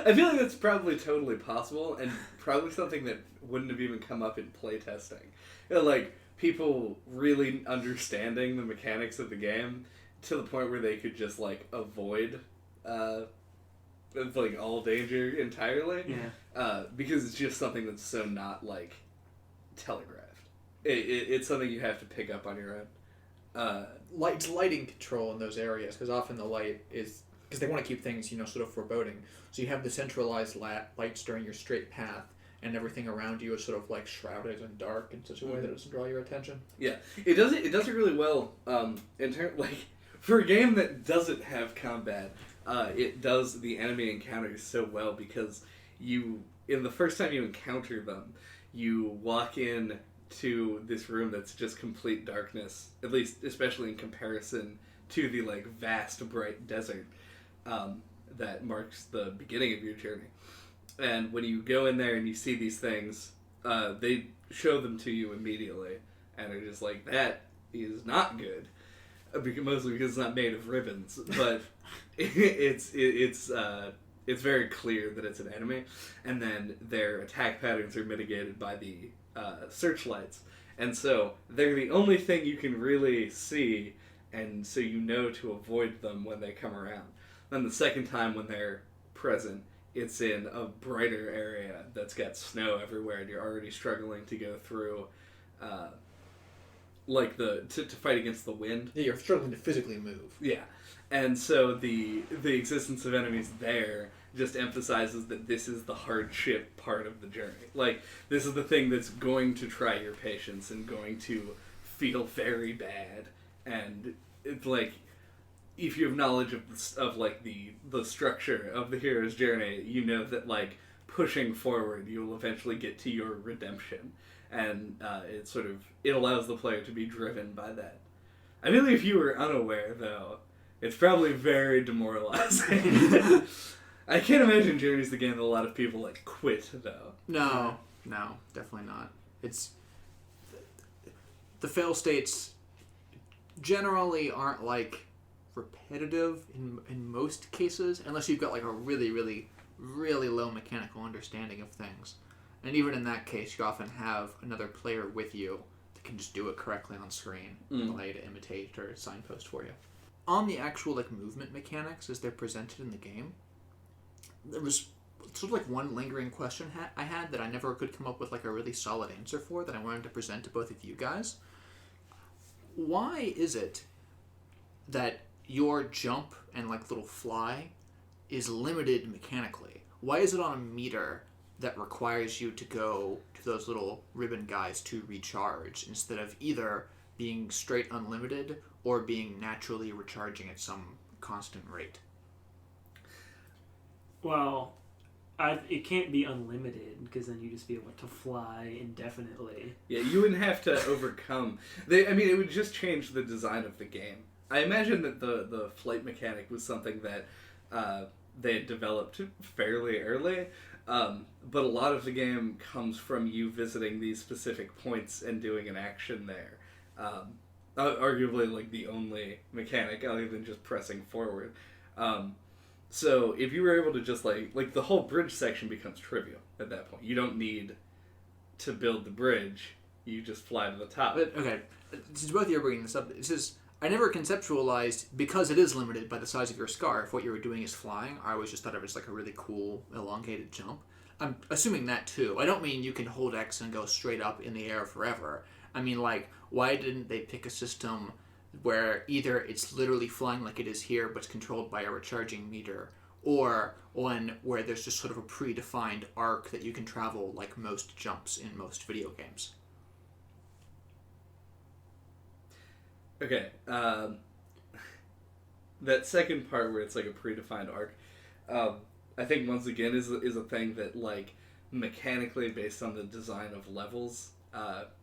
I feel like that's probably totally possible, and probably something that wouldn't have even come up in playtesting. You know, like, people really understanding the mechanics of the game to the point where they could just, like, avoid, like, all danger entirely. Yeah. Because it's just something that's so not, like, telegraphed. It's something you have to pick up on your own. Lighting control in those areas, because often the light is... Because they want to keep things, sort of foreboding. So you have the centralized lights during your straight path, and everything around you is sort of like shrouded and dark in such a way that it doesn't draw your attention. Yeah, it does it really well. In terms, like, for a game that doesn't have combat, it does the enemy encounters so well, because in the first time you encounter them, you walk in to this room that's just complete darkness, at least especially in comparison to the like vast bright desert that marks the beginning of your journey. And when you go in there and you see these things, they show them to you immediately, and are just like, that is not good. Mostly because it's not made of ribbons, but it's very clear that it's an enemy, and then their attack patterns are mitigated by the searchlights, and so they're the only thing you can really see, and so you know to avoid them when they come around. Then the second time when they're present, it's in a brighter area that's got snow everywhere, and you're already struggling to go through to fight against the wind. Yeah, you're struggling to physically move. Yeah. And so the existence of enemies there just emphasizes that this is the hardship part of the journey. Like, this is the thing that's going to try your patience and going to feel very bad. And it's like, if you have knowledge of like the structure of the hero's journey, you know that like pushing forward, you'll eventually get to your redemption. And it allows the player to be driven by that. I feel like if you were unaware, though, it's probably very demoralizing. I can't imagine Journey's the game that a lot of people like quit, though. No, definitely not. It's the fail states generally aren't like repetitive in most cases, unless you've got like a really, really, really low mechanical understanding of things. And even in that case, you often have another player with you that can just do it correctly on screen, play to imitate or signpost for you. On the actual like movement mechanics as they're presented in the game, there was sort of like one lingering question I had that I never could come up with like a really solid answer for, that I wanted to present to both of you guys. Why is it that your jump and like little fly is limited mechanically? Why is it on a meter that requires you to go to those little ribbon guys to recharge, instead of either being straight unlimited or being naturally recharging at some constant rate? Well, it can't be unlimited, because then you just be able to fly indefinitely. Yeah, you wouldn't have to overcome. It would just change the design of the game. I imagine that the flight mechanic was something that they had developed fairly early. But a lot of the game comes from you visiting these specific points and doing an action there. Arguably, like, the only mechanic other than just pressing forward. So if you were able to just, like the whole bridge section becomes trivial at that point. You don't need to build the bridge. You just fly to the top. But, okay, since both of you are bringing this up, it says, I never conceptualized, because it is limited by the size of your scarf, what you were doing is flying. I always just thought of it as like a really cool, elongated jump. I'm assuming that too. I don't mean you can hold X and go straight up in the air forever. I mean, like, why didn't they pick a system where either it's literally flying like it is here, but it's controlled by a recharging meter, or one where there's just sort of a predefined arc that you can travel like most jumps in most video games? Okay, that second part where it's like a predefined arc, I think once again is a thing that, like, mechanically based on the design of levels,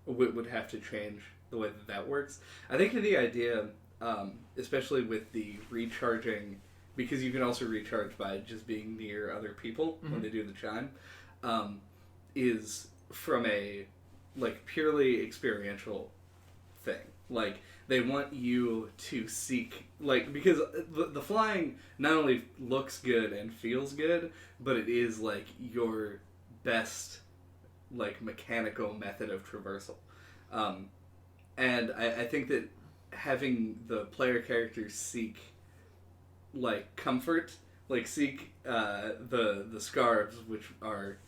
would have to change the way that works. I think the idea, especially with the recharging, because you can also recharge by just being near other people when they do the chime, is from a, like, purely experiential thing. Like, they want you to seek, like, because the flying not only looks good and feels good, but it is, like, your best, like, mechanical method of traversal. And I think that having the player characters seek, like, comfort, like, seek the scarves, which are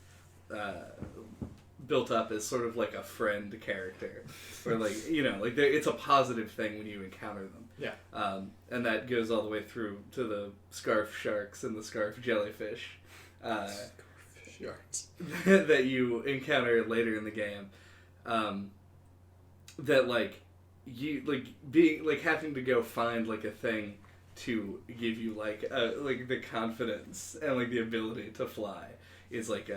built up as sort of like a friend character, or like, you know, like it's a positive thing when you encounter them. Yeah. And that goes all the way through to the scarf sharks and the scarf jellyfish that you encounter later in the game. That like you like being like having to go find like a thing to give you like the confidence and like the ability to fly is like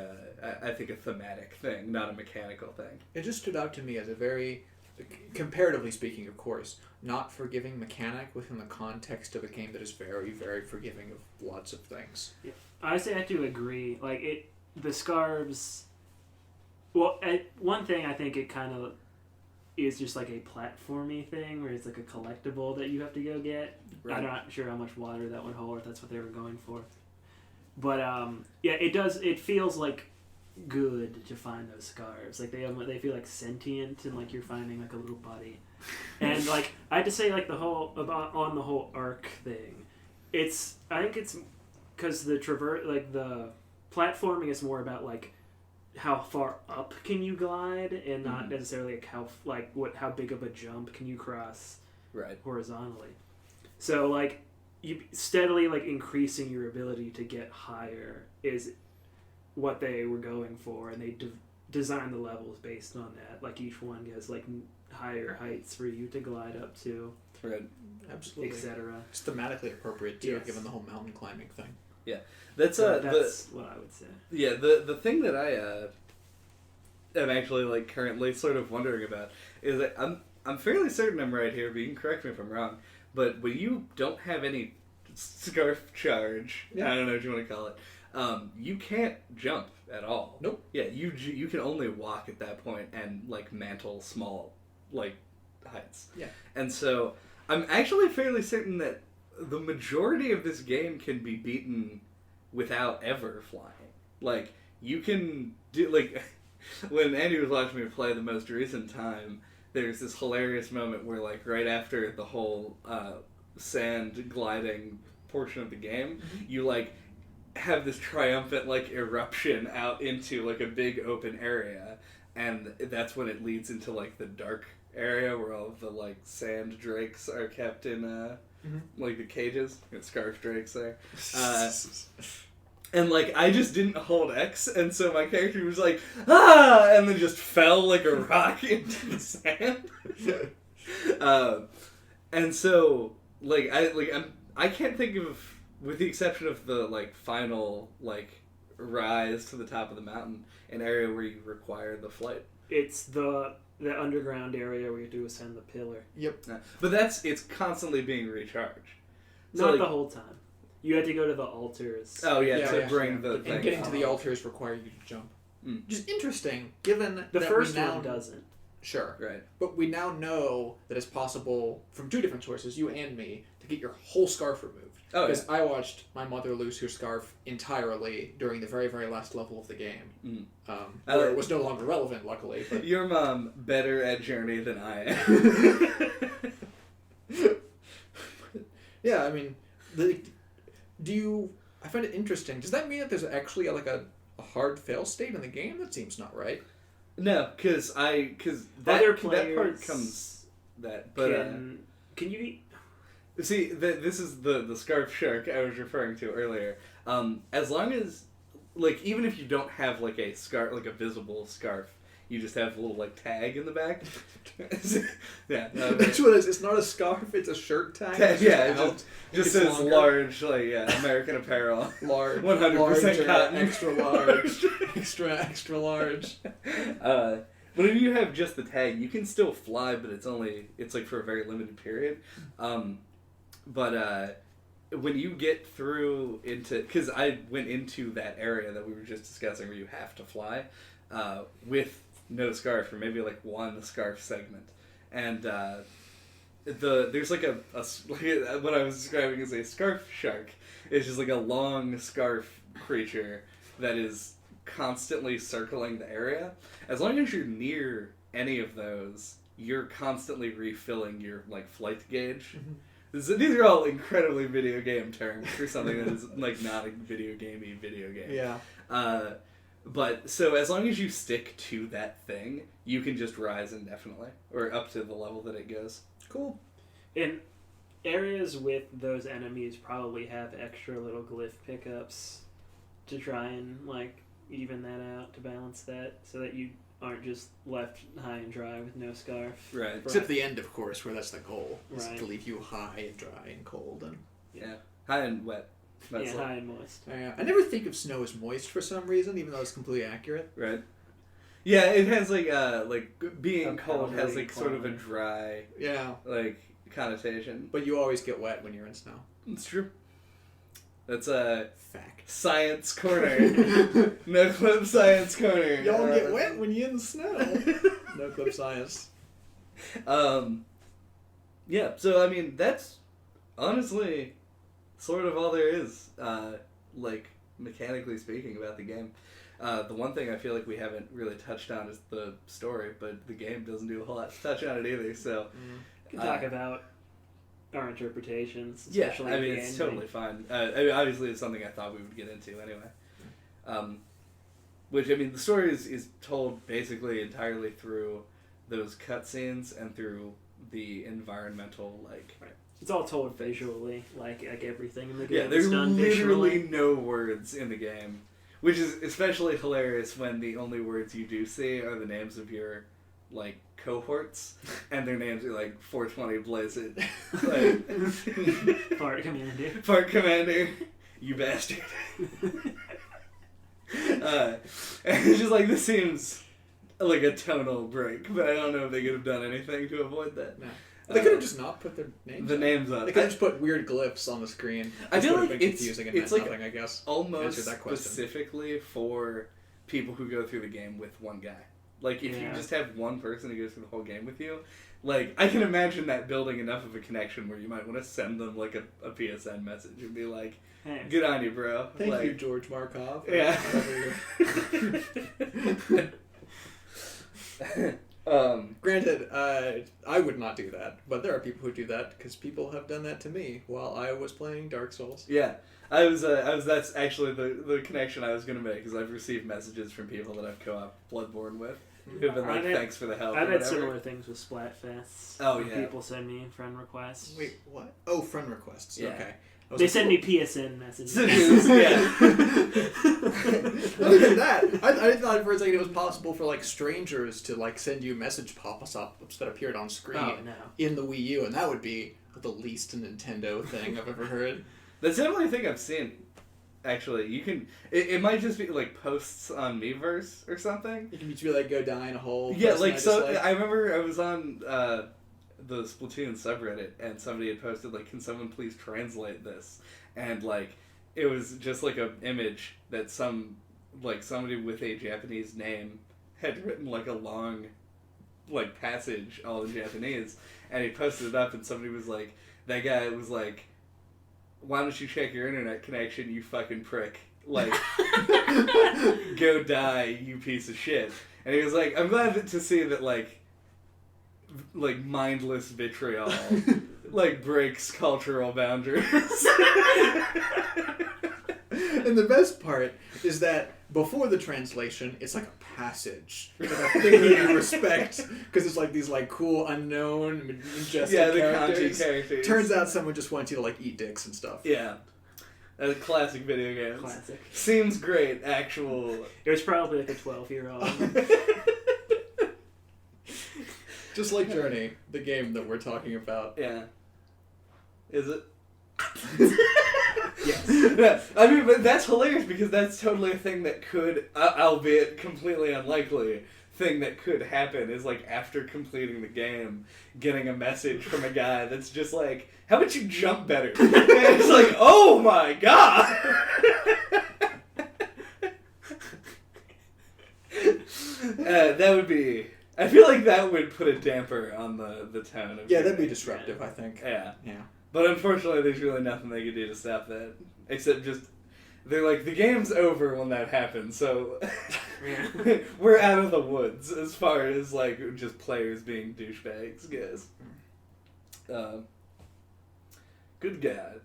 I think a thematic thing, not a mechanical thing. It just stood out to me as a very, comparatively speaking, of course, not forgiving mechanic within the context of a game that is very, very forgiving of lots of things. Yeah. Honestly, I have to agree. Like, the scarves... Well, one thing I think it kind of is just like a platformy thing where it's like a collectible that you have to go get. Right. I'm not sure how much water that would hold, if that's what they were going for. But, yeah, it feels like good to find those scarves. Like, they feel like sentient, and like you're finding like a little buddy. And like, I had to say, like, the whole arc thing, I think it's because the platforming is more about like how far up can you glide, and not necessarily like how big of a jump can you cross horizontally. So like, you steadily like increasing your ability to get higher is what they were going for, and they designed the levels based on that. Like, each one has like higher heights for you to glide up to, absolutely, etc. It's thematically appropriate too, given the whole mountain climbing thing. Yeah, that's what I would say. Yeah, the thing that I am actually like currently sort of wondering about is that I'm fairly certain I'm right here, but you can correct me if I'm wrong. But when you don't have any scarf charge, I don't know what you want to call it, you can't jump at all. Nope. Yeah, you can only walk at that point and like mantle small like heights. Yeah. And so I'm actually fairly certain that the majority of this game can be beaten without ever flying. Like, you can do, like, when Andy was watching me play the most recent time, there's this hilarious moment where, like, right after the whole sand gliding portion of the game, you, like, have this triumphant, like, eruption out into, like, a big open area, and that's when it leads into, like, the dark area where all of the, like, sand drakes are kept in, like the cages, scarf drakes there. And like, I just didn't hold X, and so my character was like, ah, and then just fell like a rock into the sand. And so like I can't think of, with the exception of the like final like rise to the top of the mountain, an area where you require the flight. It's the underground area where you do ascend the pillar. Yep. But it's constantly being recharged. So, not like, the whole time. You had to go to the altars. Oh yeah, to bring the thing. And getting to the altars require you to jump. Just interesting, given the that first we now one doesn't. Sure. Right. But we now know that it's possible, from two different sources, you and me, to get your whole scarf removed. Oh, because I watched my mother lose her scarf entirely during the very, very last level of the game. Where it was no longer relevant, luckily. But... Your mom better at Journey than I am. Yeah, I mean, I find it interesting. Does that mean that there's actually a hard fail state in the game? That seems not right. No, because other that part comes but can you eat? See, this is the scarf shark I was referring to earlier. As long as, like, even if you don't have like a scarf, like a visible scarf, you just have a little like tag in the back. Yeah, that's what it is. It's not a scarf; it's a shirt tag. Yeah, it just says longer. Large, like American Apparel, large, 100% cotton, extra large, extra large. But if you have just the tag, you can still fly, but it's like for a very limited period. But when you get through into, because I went into that area that we were just discussing where you have to fly with no scarf, or maybe like one scarf segment, and there's like what I was describing as a scarf shark. It's just like a long scarf creature that is constantly circling the area. As long as you're near any of those, you're constantly refilling your like flight gauge. These are all incredibly video game terms for something that is like not a video game. Yeah. But so as long as you stick to that thing, you can just rise indefinitely, or up to the level that it goes. Cool. And areas with those enemies probably have extra little glyph pickups to try and like even that out, to balance that, so that you aren't just left high and dry with no scarf. Right. Except the end, of course, where that's the goal. Is right. to leave you high and dry and cold and yeah, high and wet. That's high and moist. I never think of snow as moist for some reason, even though it's completely accurate. Right. Yeah, it has being A cold has powdery sort of a quality. dry Yeah. connotation. But you always get wet when you're in snow. It's true. That's a Fact. science corner. No clip science corner. Y'all get wet when you're in the snow. No clip science. Yeah, so I mean that's honestly sort of all there is, mechanically speaking, about the game. The one thing I feel like we haven't really touched on is the story, but the game doesn't do a whole lot to touch on it either, so... We can talk about our interpretations, Yeah, especially I mean, the it's ending. totally fine. Obviously it's something I thought we would get into anyway. Which, I mean, the story is told basically entirely through those cutscenes and through the environmental, It's all told visually, like everything in the game Yeah, is there's done literally visually. no words in the game. Which is especially hilarious when the only words you do see are the names of your, cohorts. And their names are, 420 Blazed. Part commander. Part Commander, you bastard. And it's just this seems like a tonal break, but I don't know if they could have done anything to avoid that. No. They could have just not put their names The on. names on They it. could have just put weird glyphs on the screen. I feel would have like been it's- confusing and it's meant like nothing, I guess. Almost Answer that question. specifically for people who go through the game with one guy. If you Yeah. just have one person who goes through the whole game with you, I can imagine that building enough of a connection where you might want to send them a PSN message and be like, Hey. good on you, bro. Thank you, George Markov. Yeah. Granted, I would not do that, but there are people who do that because people have done that to me while I was playing Dark Souls. Yeah. I was that's actually the connection I was going to make, because I've received messages from people that I've co-op Bloodborne with who've been I've had- thanks for the help. I've or had whatever. similar things with Splatfests. Oh, when yeah. People send me friend requests. Wait, what? Oh, friend requests. Yeah. Okay. I was They like, send me PSN messages. Yeah. Other than that, I thought for a second it was possible for strangers to send you message pop-ups that appeared on screen Oh, no. in the Wii U, and that would be the least Nintendo thing I've ever heard. That's the only thing I've seen. Actually, you can. It might just be posts on Miiverse or something. You can just be go die in a hole. Yeah, person I remember I was on the Splatoon subreddit and somebody had posted can someone please translate this, and it was just an image that somebody with a Japanese name had written a long passage all in Japanese, and he posted it up and somebody was that guy was why don't you check your internet connection, you fucking prick? Go die, you piece of shit. And he was I'm glad to see that, mindless vitriol, breaks cultural boundaries. And the best part is that before the translation, it's a passage that I think you respect because it's these cool unknown majestic Yeah, the characters. kanji characters. Turns out someone just wants you to eat dicks and stuff. Yeah. A classic video games. Classic. Seems great, actual... It was probably a 12-year-old. Just like Journey, the game that we're talking about. Yeah. Is it? Yes. Yeah, I mean, but that's hilarious because that's totally a thing that could, albeit completely unlikely, thing that could happen is after completing the game, getting a message from a guy that's just how about you jump better? And it's oh my god! That would be... I feel that would put a damper on the tone of Yeah, that'd be Journey. disruptive, I think. Yeah. Yeah. But unfortunately, there's really nothing they could do to stop that. Except just, they're the game's over when that happens, so Yeah. we're out of the woods as far as, just players being douchebags goes. Good God.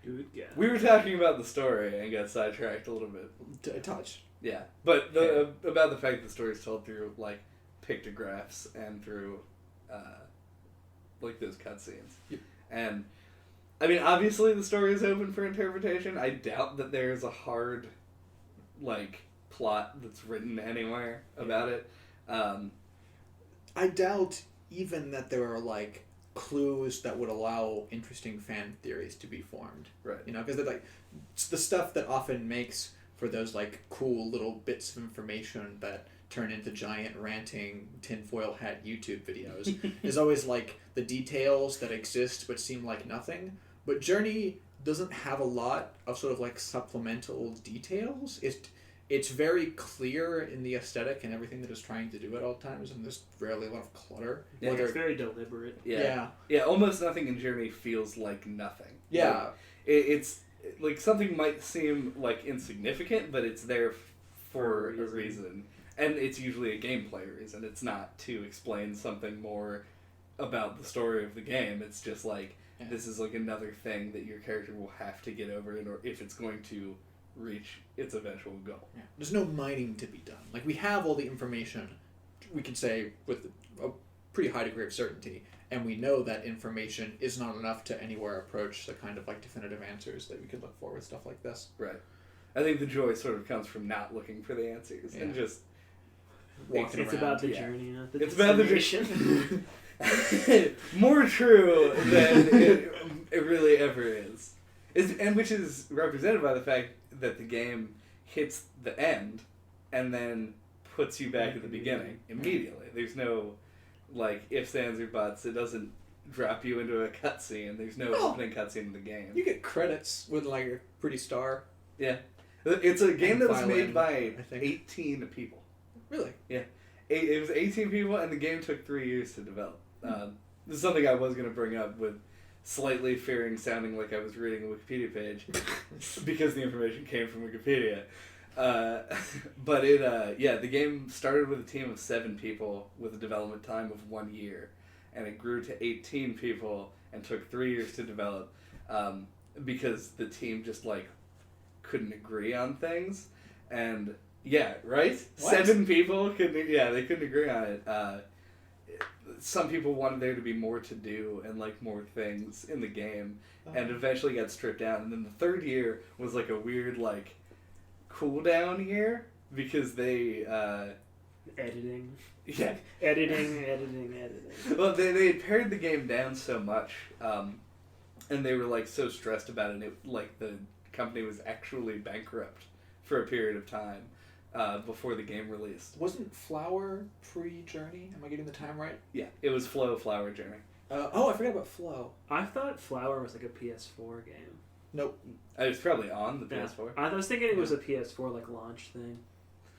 Good guy. We were talking about the story and got sidetracked a little bit. A touch. Yeah. But about the fact the story's told through, pictographs and through, those cutscenes. Yep. And... I mean, obviously the story is open for interpretation. I doubt that there's a hard, plot that's written anywhere about it. I doubt even that there are, clues that would allow interesting fan theories to be formed. Right. You know, because they're like, it's the stuff that often makes for those like cool little bits of information that turn into giant ranting tinfoil hat YouTube videos is always like the details that exist but seem like nothing. But Journey doesn't have a lot of sort of like supplemental details. It's very clear in the aesthetic and everything that it's trying to do at all times, and there's rarely a lot of clutter. Yeah, It's very deliberate. Yeah, almost nothing in Journey feels like nothing. Yeah. Like, it's like something might seem like insignificant, but it's there for a reason. And it's usually a gameplay reason. It's not to explain something more about the story of the game. It's just like, this is like another thing that your character will have to get over in, or if it's going to reach its eventual goal. Yeah. There's no mining to be done. Like, we have all the information, we can say, with a pretty high degree of certainty, and we know that information is not enough to anywhere approach the kind of like definitive answers that we could look for with stuff like this. Right. I think the joy sort of comes from not looking for the answers and just walking It's around. about the journey, not the It's about the destination. more true than it really ever is. And which is represented by the fact that the game hits the end and then puts you back at the beginning immediately. There's no like ifs, ands, or buts. It doesn't drop you into a cutscene. There's no opening cutscene in the game. You get credits with like a pretty star. Yeah. It's a game that was Violin, made by I think. 18 people. Really? Yeah. It was 18 people, and the game took 3 years to develop. This is something I was going to bring up with slightly fearing sounding like I was reading a Wikipedia page because the information came from Wikipedia. But the game started with a team of 7 people with a development time of 1 year, and it grew to 18 people and took 3 years to develop because the team just like couldn't agree on things. And yeah, right? What? 7 people couldn't. Yeah, they couldn't agree on it. Some people wanted there to be more to do and like more things in the game, and eventually got stripped down. And then the 3rd year was like a weird like cool down year because they Editing. yeah Editing. well they had pared the game down so much, and they were like so stressed about it. Like the company was actually bankrupt for a period of time before the game released. Wasn't Flower pre-Journey? Am I getting the time right? Yeah, it was Flower Journey. I forgot about Flow. I thought Flower was like a PS4 game. Nope. It was probably on the Yeah. PS4. I was thinking it was a PS4 like launch thing,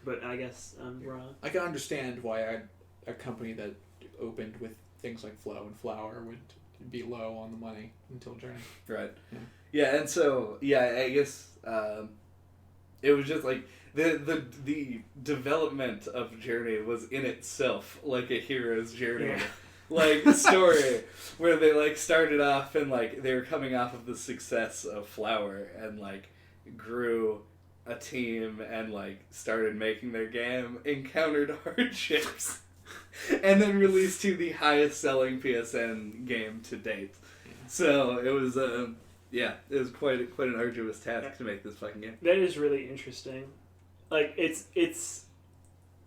but I guess I'm wrong. I can understand why a company that opened with things like Flow and Flower would be low on the money until Journey. Right. Yeah. Yeah, and so I guess it was just like the development of Journey was in itself like a hero's journey. Yeah. Like story where they like started off and like they were coming off of the success of Flower and like grew a team and like started making their game, encountered hardships, and then released to the highest selling PSN game to date. So it was it was quite an arduous task to make this fucking game. That is really interesting. Like it's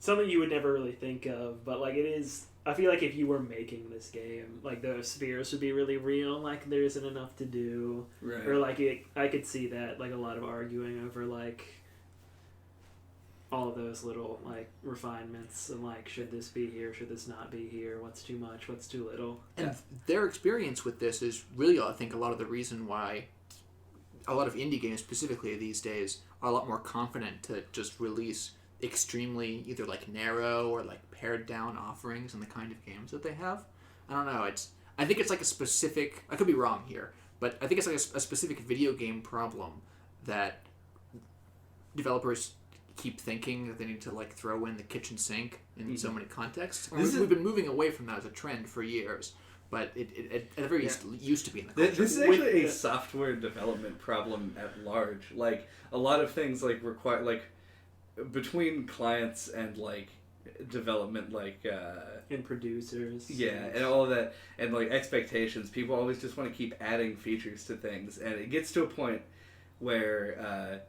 something you would never really think of, but like it is. I feel like if you were making this game, like the spheres would be really real. Like there isn't enough to do, Right. or like I could see that like a lot of arguing over like all of those little like refinements and like should this be here, should this not be here, what's too much, what's too little. And their experience with this is really, I think, a lot of the reason why a lot of indie games specifically these days are a lot more confident to just release extremely either like narrow or like pared down offerings in the kind of games that they have. I don't know. I think it's like a specific. I could be wrong here, but I think it's like a specific video game problem that developers keep thinking that they need to like throw in the kitchen sink in so many contexts. We've been moving away from that as a trend for years, but it at the very least used to be in the culture. This is actually a software development problem at large. Like a lot of things like require like between clients and like development like And producers. yeah, and all of that, and like expectations. People always just want to keep adding features to things, and it gets to a point where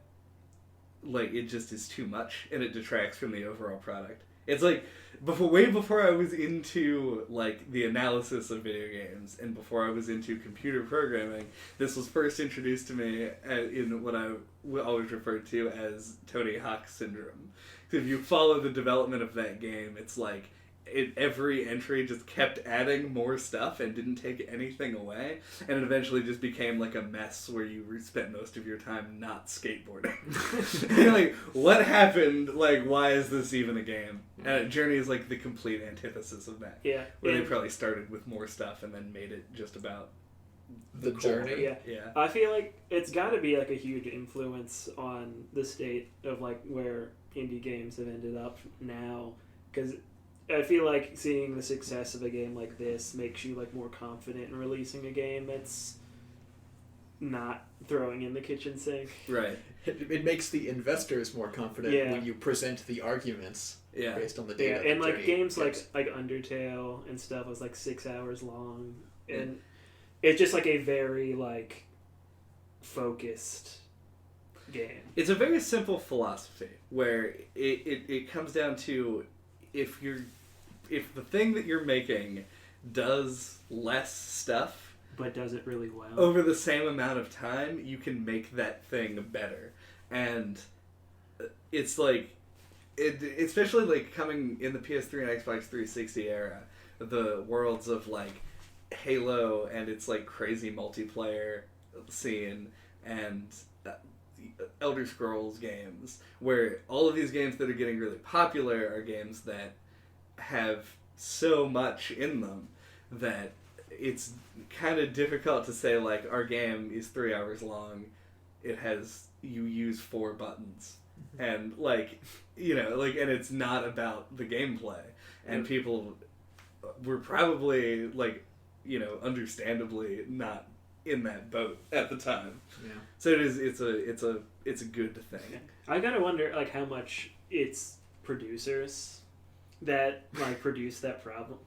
like it just is too much, and it detracts from the overall product. It's like way before I was into like the analysis of video games and before I was into computer programming, this was first introduced to me in what I always referred to as Tony Hawk syndrome. So if you follow the development of that game, it's like every entry just kept adding more stuff and didn't take anything away, and it eventually just became like a mess where you spent most of your time not skateboarding. And you're like, what happened? Like, why is this even a game? And Journey is like the complete antithesis of that. Yeah. Where they probably started with more stuff and then made it just about the journey. Yeah. I feel like it's got to be like a huge influence on the state of like where indie games have ended up now, because I feel like seeing the success of a game like this makes you like more confident in releasing a game that's not throwing in the kitchen sink. Right. It makes the investors more confident when you present the arguments based on the data. Yeah, and like games like Undertale and stuff was like 6 hours long, and it's just like a very like focused game. It's a very simple philosophy where it comes down to if the thing that you're making does less stuff but does it really well over the same amount of time, you can make that thing better. And it's like especially like coming in the PS3 and Xbox 360 era, the worlds of like Halo and its like crazy multiplayer scene and Elder Scrolls games, where all of these games that are getting really popular are games that have so much in them that it's kind of difficult to say like our game is 3 hours long, you use 4 buttons, and like like, and it's not about the gameplay, and people were probably like understandably not in that boat at the time. Yeah. So it's a good thing. I gotta wonder like how much it's producers that like produce that problem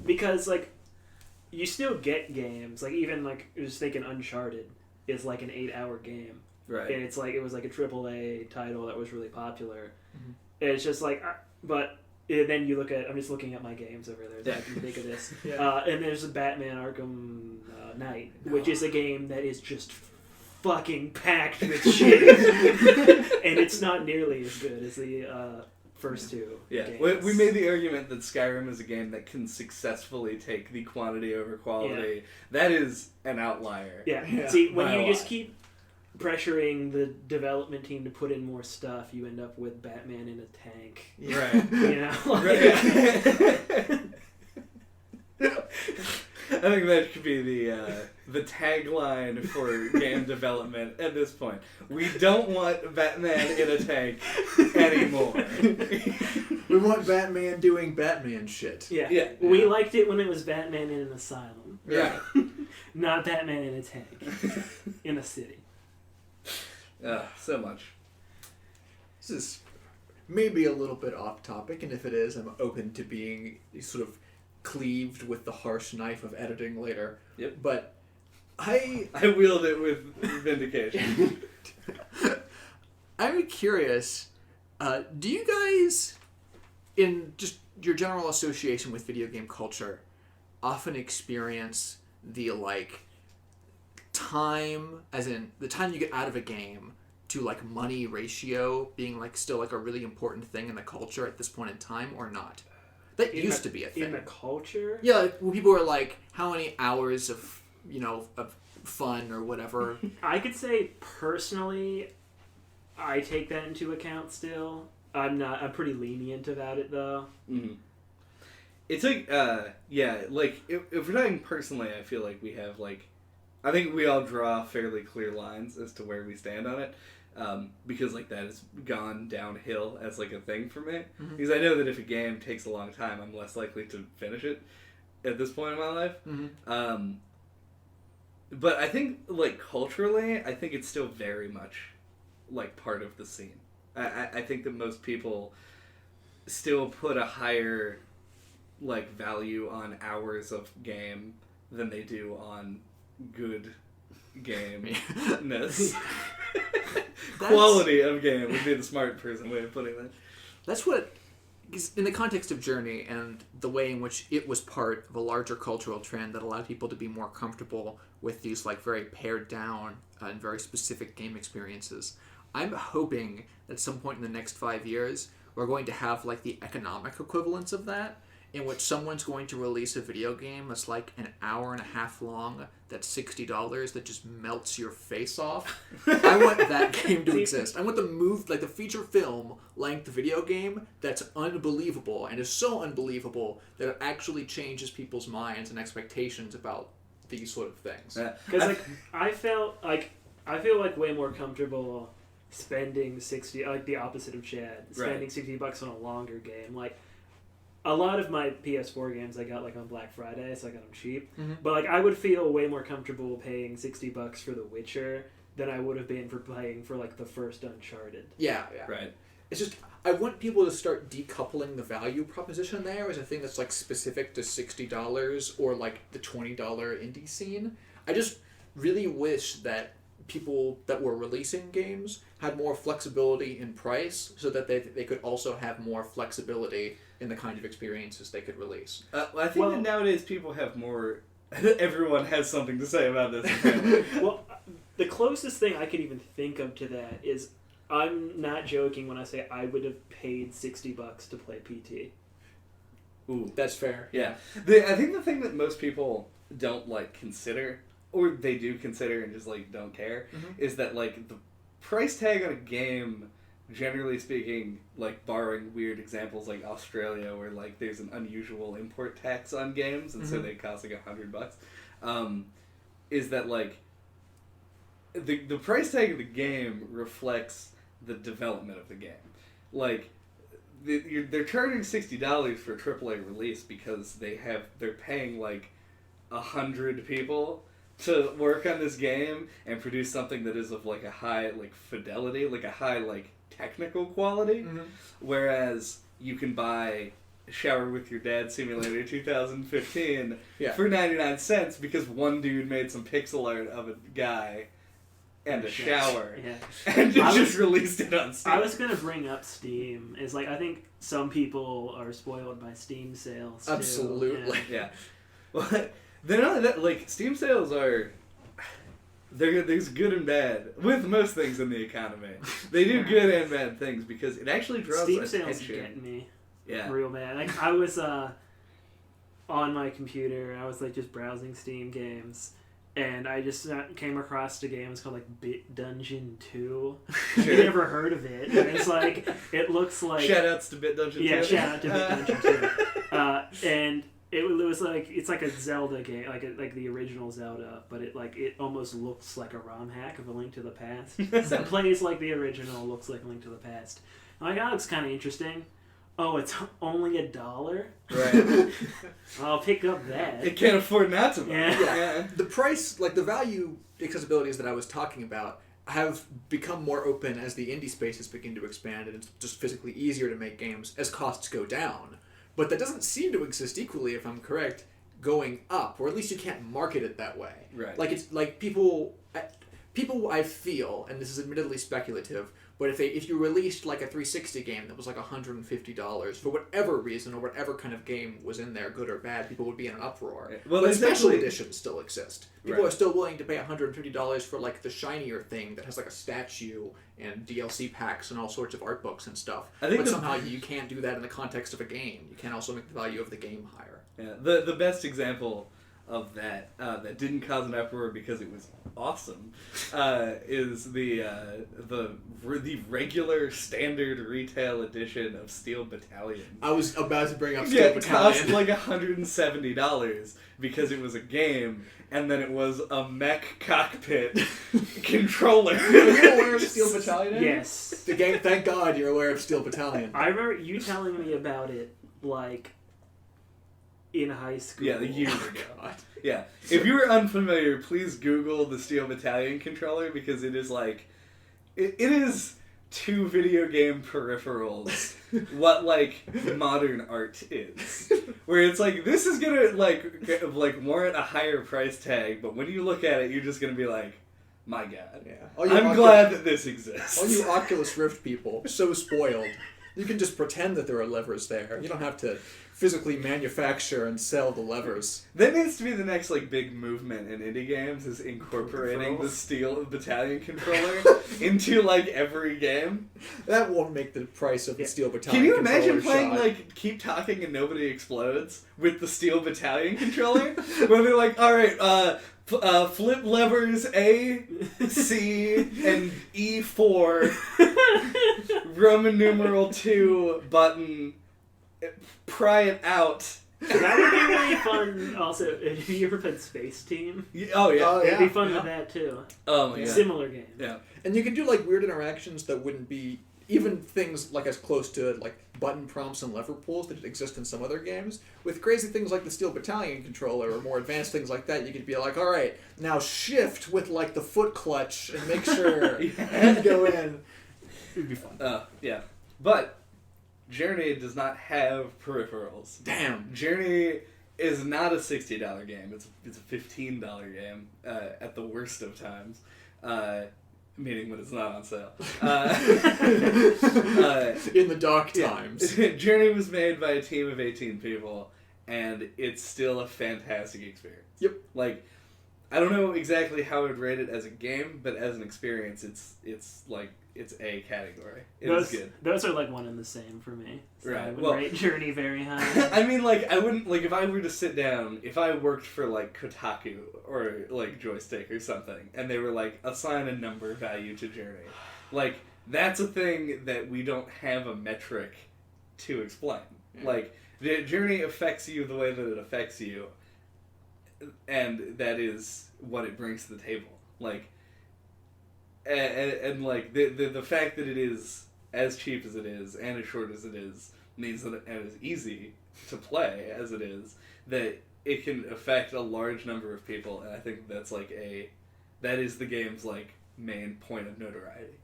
because like you still get games like, even like just thinking Uncharted is like an 8-hour game, Right. and it's like it was like a AAA title that was really popular. And it's just like but then you look at, I'm just looking at my games over there so I can think of this. And there's a Batman Arkham Knight, which is a game that is just fucking packed with shit. And it's not nearly as good as the first two games. We made the argument that Skyrim is a game that can successfully take the quantity over quality. That is an outlier. See, when you just keep pressuring the development team to put in more stuff, you end up with Batman in a tank. I think that could be the tagline for game development at this point. We don't want Batman in a tank anymore. We want Batman doing Batman shit. We liked it when it was Batman in an asylum. Not Batman in a tank. In a city. So much. This is maybe a little bit off topic, and if it is, I'm open to being sort of cleaved with the harsh knife of editing later. Yep. But I wield it with vindication. I'm curious, do you guys, in just your general association with video game culture, often experience the like time, as in the time you get out of a game to like money ratio being like still like a really important thing in the culture at this point in time, or not? That used to be a thing. In the culture? Yeah, like when people were like, how many hours of, of fun or whatever. I could say personally, I take that into account still. I'm pretty lenient about it though. Mm-hmm. It's like, like if we're talking personally, I feel like we have like, I think we all draw fairly clear lines as to where we stand on it. Because like that has gone downhill as like a thing for me. Mm-hmm. Because I know that if a game takes a long time, I'm less likely to finish it at this point in my life. Mm-hmm. But I think like culturally, I think it's still very much like part of the scene. I think that most people still put a higher like value on hours of game than they do on good game-ness. Quality of game would be the smart person way of putting that. That's what, in the context of Journey and the way in which it was part of a larger cultural trend that allowed people to be more comfortable with these like very pared down and very specific game experiences. I'm hoping that at some point in the next 5 years, we're going to have like the economic equivalence of that, in which someone's going to release a video game that's like an hour and a half long, that's $60, that just melts your face off. I want that game to exist. I want the feature film length video game that's unbelievable, and is so unbelievable that it actually changes people's minds and expectations about these sort of things. Because I feel like way more comfortable spending 60, like the opposite of Chad, spending $60 on a longer game. Like, a lot of my PS4 games I got like on Black Friday, so I got them cheap. Mm-hmm. But like, I would feel way more comfortable paying $60 for The Witcher than I would have been for playing for like the first Uncharted. Yeah. Right. It's just, I want people to start decoupling the value proposition there as a thing that's like specific to $60 or like the $20 indie scene. I just really wish that people that were releasing games had more flexibility in price so that they could also have more flexibility in the kind of experiences they could release. I think that nowadays people have more... Everyone has something to say about this. Well, the closest thing I could even think of to that is, I'm not joking when I say I would have paid $60 to play PT. Ooh, that's fair. Yeah. I think the thing that most people don't like consider, or they do consider and just like don't care, is that like the price tag on a game, generally speaking, like barring weird examples like Australia where like there's an unusual import tax on games and so they cost like $100, is that like the price tag of the game reflects the development of the game. Like they're charging $60 for a AAA release because they're paying like 100 people to work on this game and produce something that is of like a high like fidelity, like a high like technical quality, whereas you can buy Shower with Your Dad Simulator 2015 for 99 cents because one dude made some pixel art of a guy and a shower and just released it on Steam. I was going to bring up Steam. It's like, I think some people are spoiled by Steam sales too. Absolutely. Yeah. Well, they're not that, like, Steam sales are... There's good and bad with most things in the economy. They do good and bad things because it actually draws Steam attention. sales get me real bad. Like, I was on my computer, I was like just browsing Steam games, and I just came across a game. It's called like Bit Dungeon 2. Sure. You never heard of it? And it's like, it looks like... Shoutouts to Bit Dungeon 2. Yeah, shout out to Bit Dungeon 2. And it was like, it's like a Zelda game, like the original Zelda, but it almost looks like a ROM hack of A Link to the Past. So it plays like the original, looks like A Link to the Past. I'm like, that looks kind of interesting. Oh, it's only $1? Right. I'll pick up that. It can't afford not to buy. Yeah. The price, like the value accessibilities that I was talking about, have become more open as the indie spaces begin to expand, and it's just physically easier to make games as costs go down. But that doesn't seem to exist equally, if I'm correct, going up, or at least you can't market it that way. Right. Like, it's like people I feel, and this is admittedly speculative, but if you released like a 360 game that was like $150 for whatever reason or whatever kind of game was in there, good or bad, people would be in an uproar. Well, but special actually... editions still exist. People are still willing to pay $150 for like the shinier thing that has like a statue and DLC packs and all sorts of art books and stuff. But somehow you can't do that in the context of a game. You can't also make the value of the game higher. Yeah, the best example of that that didn't cause an uproar because it was awesome is the regular standard retail edition of Steel Battalion. I was about to bring up Steel Battalion. It cost like $170 because it was a game, and then it was a mech cockpit controller. Are you aware of Steel Battalion? Yes. The game. Thank God you're aware of Steel Battalion. I remember you telling me about it like in high school. Yeah, years ago. God. Yeah. If you were unfamiliar, please Google the Steel Battalion controller because it is like... It is 2 video game peripherals what, like, modern art is. Where it's like, this is gonna, like warrant a higher price tag, but when you look at it, you're just gonna be like, my God. Yeah. I'm glad that this exists. All you Oculus Rift people, so spoiled. You can just pretend that there are levers there. You don't have to physically manufacture and sell the levers. That needs to be the next like big movement in indie games, is incorporating the steel battalion controller into like every game. That won't make the price of the steel Can battalion you imagine controller playing shot. like Keep Talking and Nobody Explodes with the steel battalion controller? Where they're like, alright, flip levers A, C, and E4, Roman numeral 2, button, pry it out. That would be really fun. Also, have you ever played Space Team? Oh yeah. Oh, It'd be yeah. fun with that too. Oh my god. Similar game. Yeah. And you can do like weird interactions that wouldn't be even things like as close to like button prompts and lever pulls that exist in some other games. With crazy things like the steel battalion controller or more advanced things like that, you could be like, all right, now shift with like the foot clutch and make sure and go in. It'd be fun. Yeah. But Journey does not have peripherals. Damn. Journey is not a $60 game. It's a $15 game at the worst of times. Meaning when it's not on sale. In the dark times. Journey was made by a team of 18 people, and it's still a fantastic experience. Yep. Like, I don't know exactly how I would rate it as a game, but as an experience, it's a category. It's good. Those are like one and the same for me. So Right. I would Well, rate Journey very high. I mean, like, I wouldn't, like, if I were to sit down, if I worked for, like, Kotaku or, like, Joystick or something, and they were like, assign a number value to Journey, like, that's a thing that we don't have a metric to explain. Yeah. Like, the Journey affects you the way that it affects you, and that is what it brings to the table. Like, and like, the fact that it is as cheap as it is, and as short as it is, means that and as easy to play as it is, that it can affect a large number of people, and I think that's like that is the game's like main point of notoriety.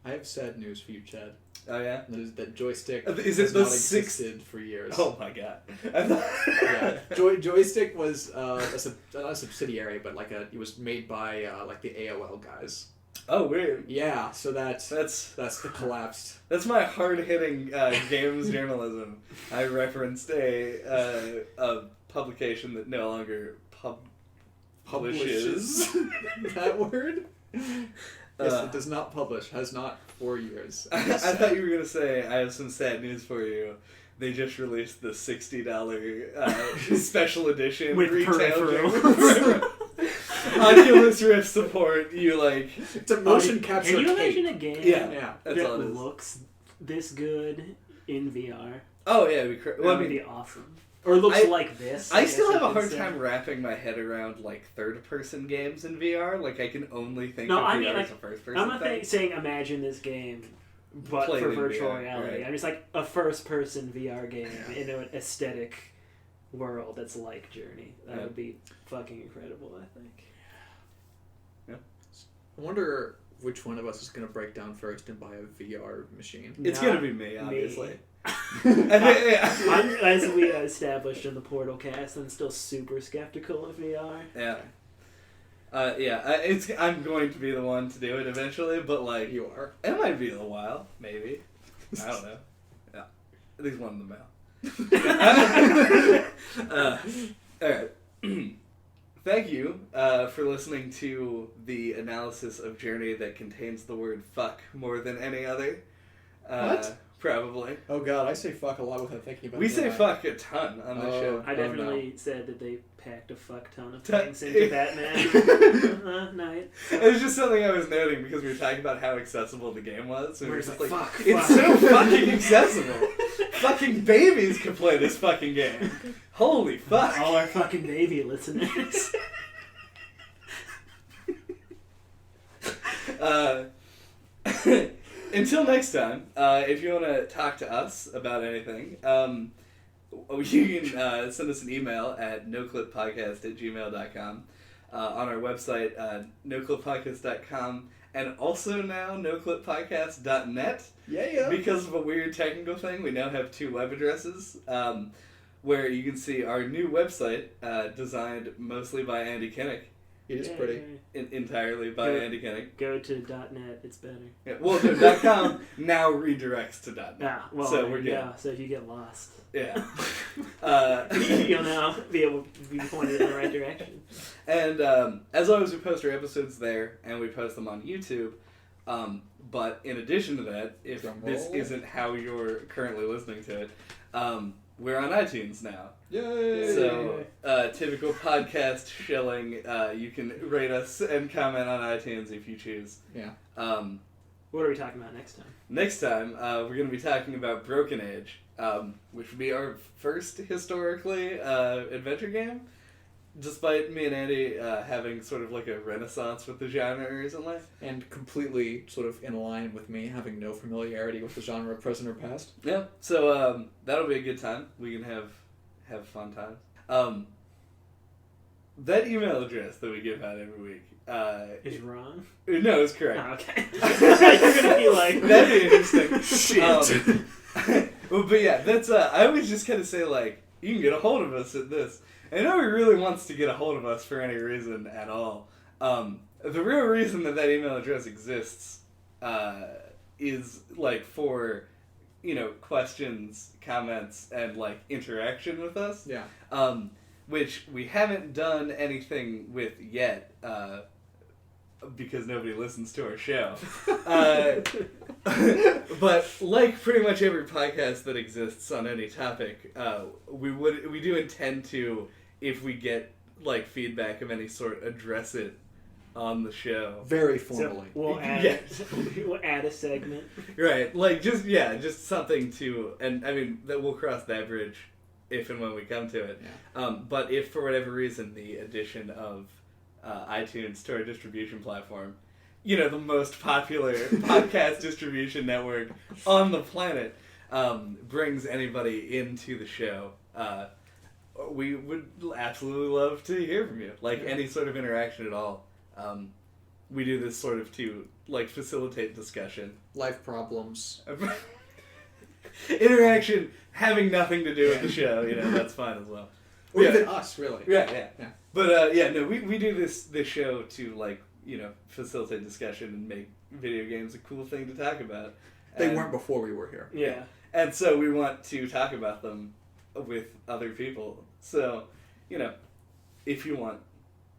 I have sad news for you, Chad. Oh yeah? That is that Joystick Is has it the not sixth? existed for years. Oh my god. Yeah. Joystick was not a subsidiary, but like it was made by like the AOL guys. Oh weird. Yeah, so that's That's the collapsed. That's my hard-hitting games journalism. I referenced a publication that no longer publishes. That word? Yes, it does not publish. Has not for years. I thought you were gonna say I have some sad news for you. They just released the $60 special edition With retail peripherals. Oculus Rift support. You like It's a motion capture Can you cape. imagine a game Yeah. that's that all it is. looks this good in VR? Oh yeah, we That well, I would mean, be awesome. Or looks I- like this. I guess still have you a could hard say. time wrapping my head around like third-person games in VR. Like I can only think No, of I VR mean, as like, a first-person I'm not thing. saying imagine this game, but Played for in virtual VR, reality. right. I'm just like a first-person VR game in an aesthetic world that's like Journey. That Yeah. would be fucking incredible, I think. I wonder which one of us is going to break down first and buy a VR machine. It's Not gonna be me, obviously. I'm, as we established in the Portal cast, I'm still super skeptical of VR. Yeah. I'm going to be the one to do it eventually, but like, You are. it might be a while, maybe. I don't know. Yeah, at least one in the mail. Alright. Thank you for listening to the analysis of Journey that contains the word fuck more than any other. What? Probably. Oh god, I say fuck a lot without thinking about it. We say don't I? fuck a ton on the Oh. show. I Oh, definitely said that they packed a fuck ton of Ton- things into Batman. Night. It was just something I was noting because we were talking about how accessible the game was. And we were Where's just the like, fuck? it's so fucking accessible. Fucking babies can play this fucking game. Holy fuck. All our fucking baby listeners. Until next time, if you want to talk to us about anything, you can send us an email at noclippodcast@gmail.com, on our website, noclippodcast.com, and also now noclippodcast.net. Yeah. Because of a weird technical thing, we now have 2 web addresses, where you can see our new website, designed mostly by Andy Kinnick, It is Yay. pretty. Entirely by Andy Kenning. Go to .net. It's better. Yeah, well, no, .com now redirects to .net. Ah, well, So we're good. yeah. So if you get lost, Yeah. you'll now be able to be pointed in the right direction. And as always, we post our episodes there, and we post them on YouTube. But in addition to that, if this isn't how you're currently listening to it, we're on iTunes now. Yay! So, typical podcast shilling, you can rate us and comment on iTunes if you choose. Yeah. What are we talking about next time? Next time, we're going to be talking about Broken Age, which would be our first historically adventure game. Despite me and Andy having sort of like a renaissance with the genre recently. And completely sort of in line with me having no familiarity with the genre present or past. Yeah, so that'll be a good time. We can have fun times. That email address that we give out every week is wrong. No, it's correct. Oh, okay. You're gonna be like that'd be interesting. Shit. Well, but yeah, that's I always just kind of say like you can get a hold of us at this. And nobody really wants to get a hold of us for any reason at all. The real reason that email address exists is like for, questions, comments, and like interaction with us. Yeah. Which we haven't done anything with yet because nobody listens to our show. But like pretty much every podcast that exists on any topic, we do intend to, if we get like feedback of any sort, address it on the show. Very formally. So we'll add, Yeah. we'll add a segment. Right, like just something to, and I mean that we'll cross that bridge if and when we come to it. Yeah. But if for whatever reason the addition of iTunes to our distribution platform, the most popular podcast distribution network on the planet, brings anybody into the show, we would absolutely love to hear from you. Like any sort of interaction at all. We do this sort of to like facilitate discussion. Life problems. Interaction having nothing to do with the show, that's fine as well. Or Yeah. even us, really. Yeah. But we do this show to like, facilitate discussion and make video games a cool thing to talk about. They weren't before we were here. Yeah. And so we want to talk about them with other people. So, if you want,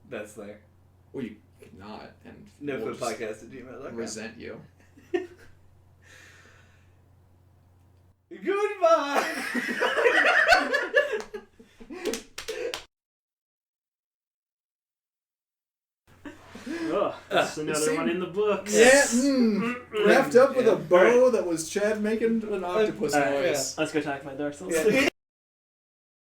that's there. Well, you could not, and No we'll Food just Podcast at gmail.com. resent you. Goodbye! Oh, that's another see- one in the books. Yeah, wrapped up with Yeah. a bow that was Chad making an octopus All right. noise. Let's go talk about Dark Souls. Yeah.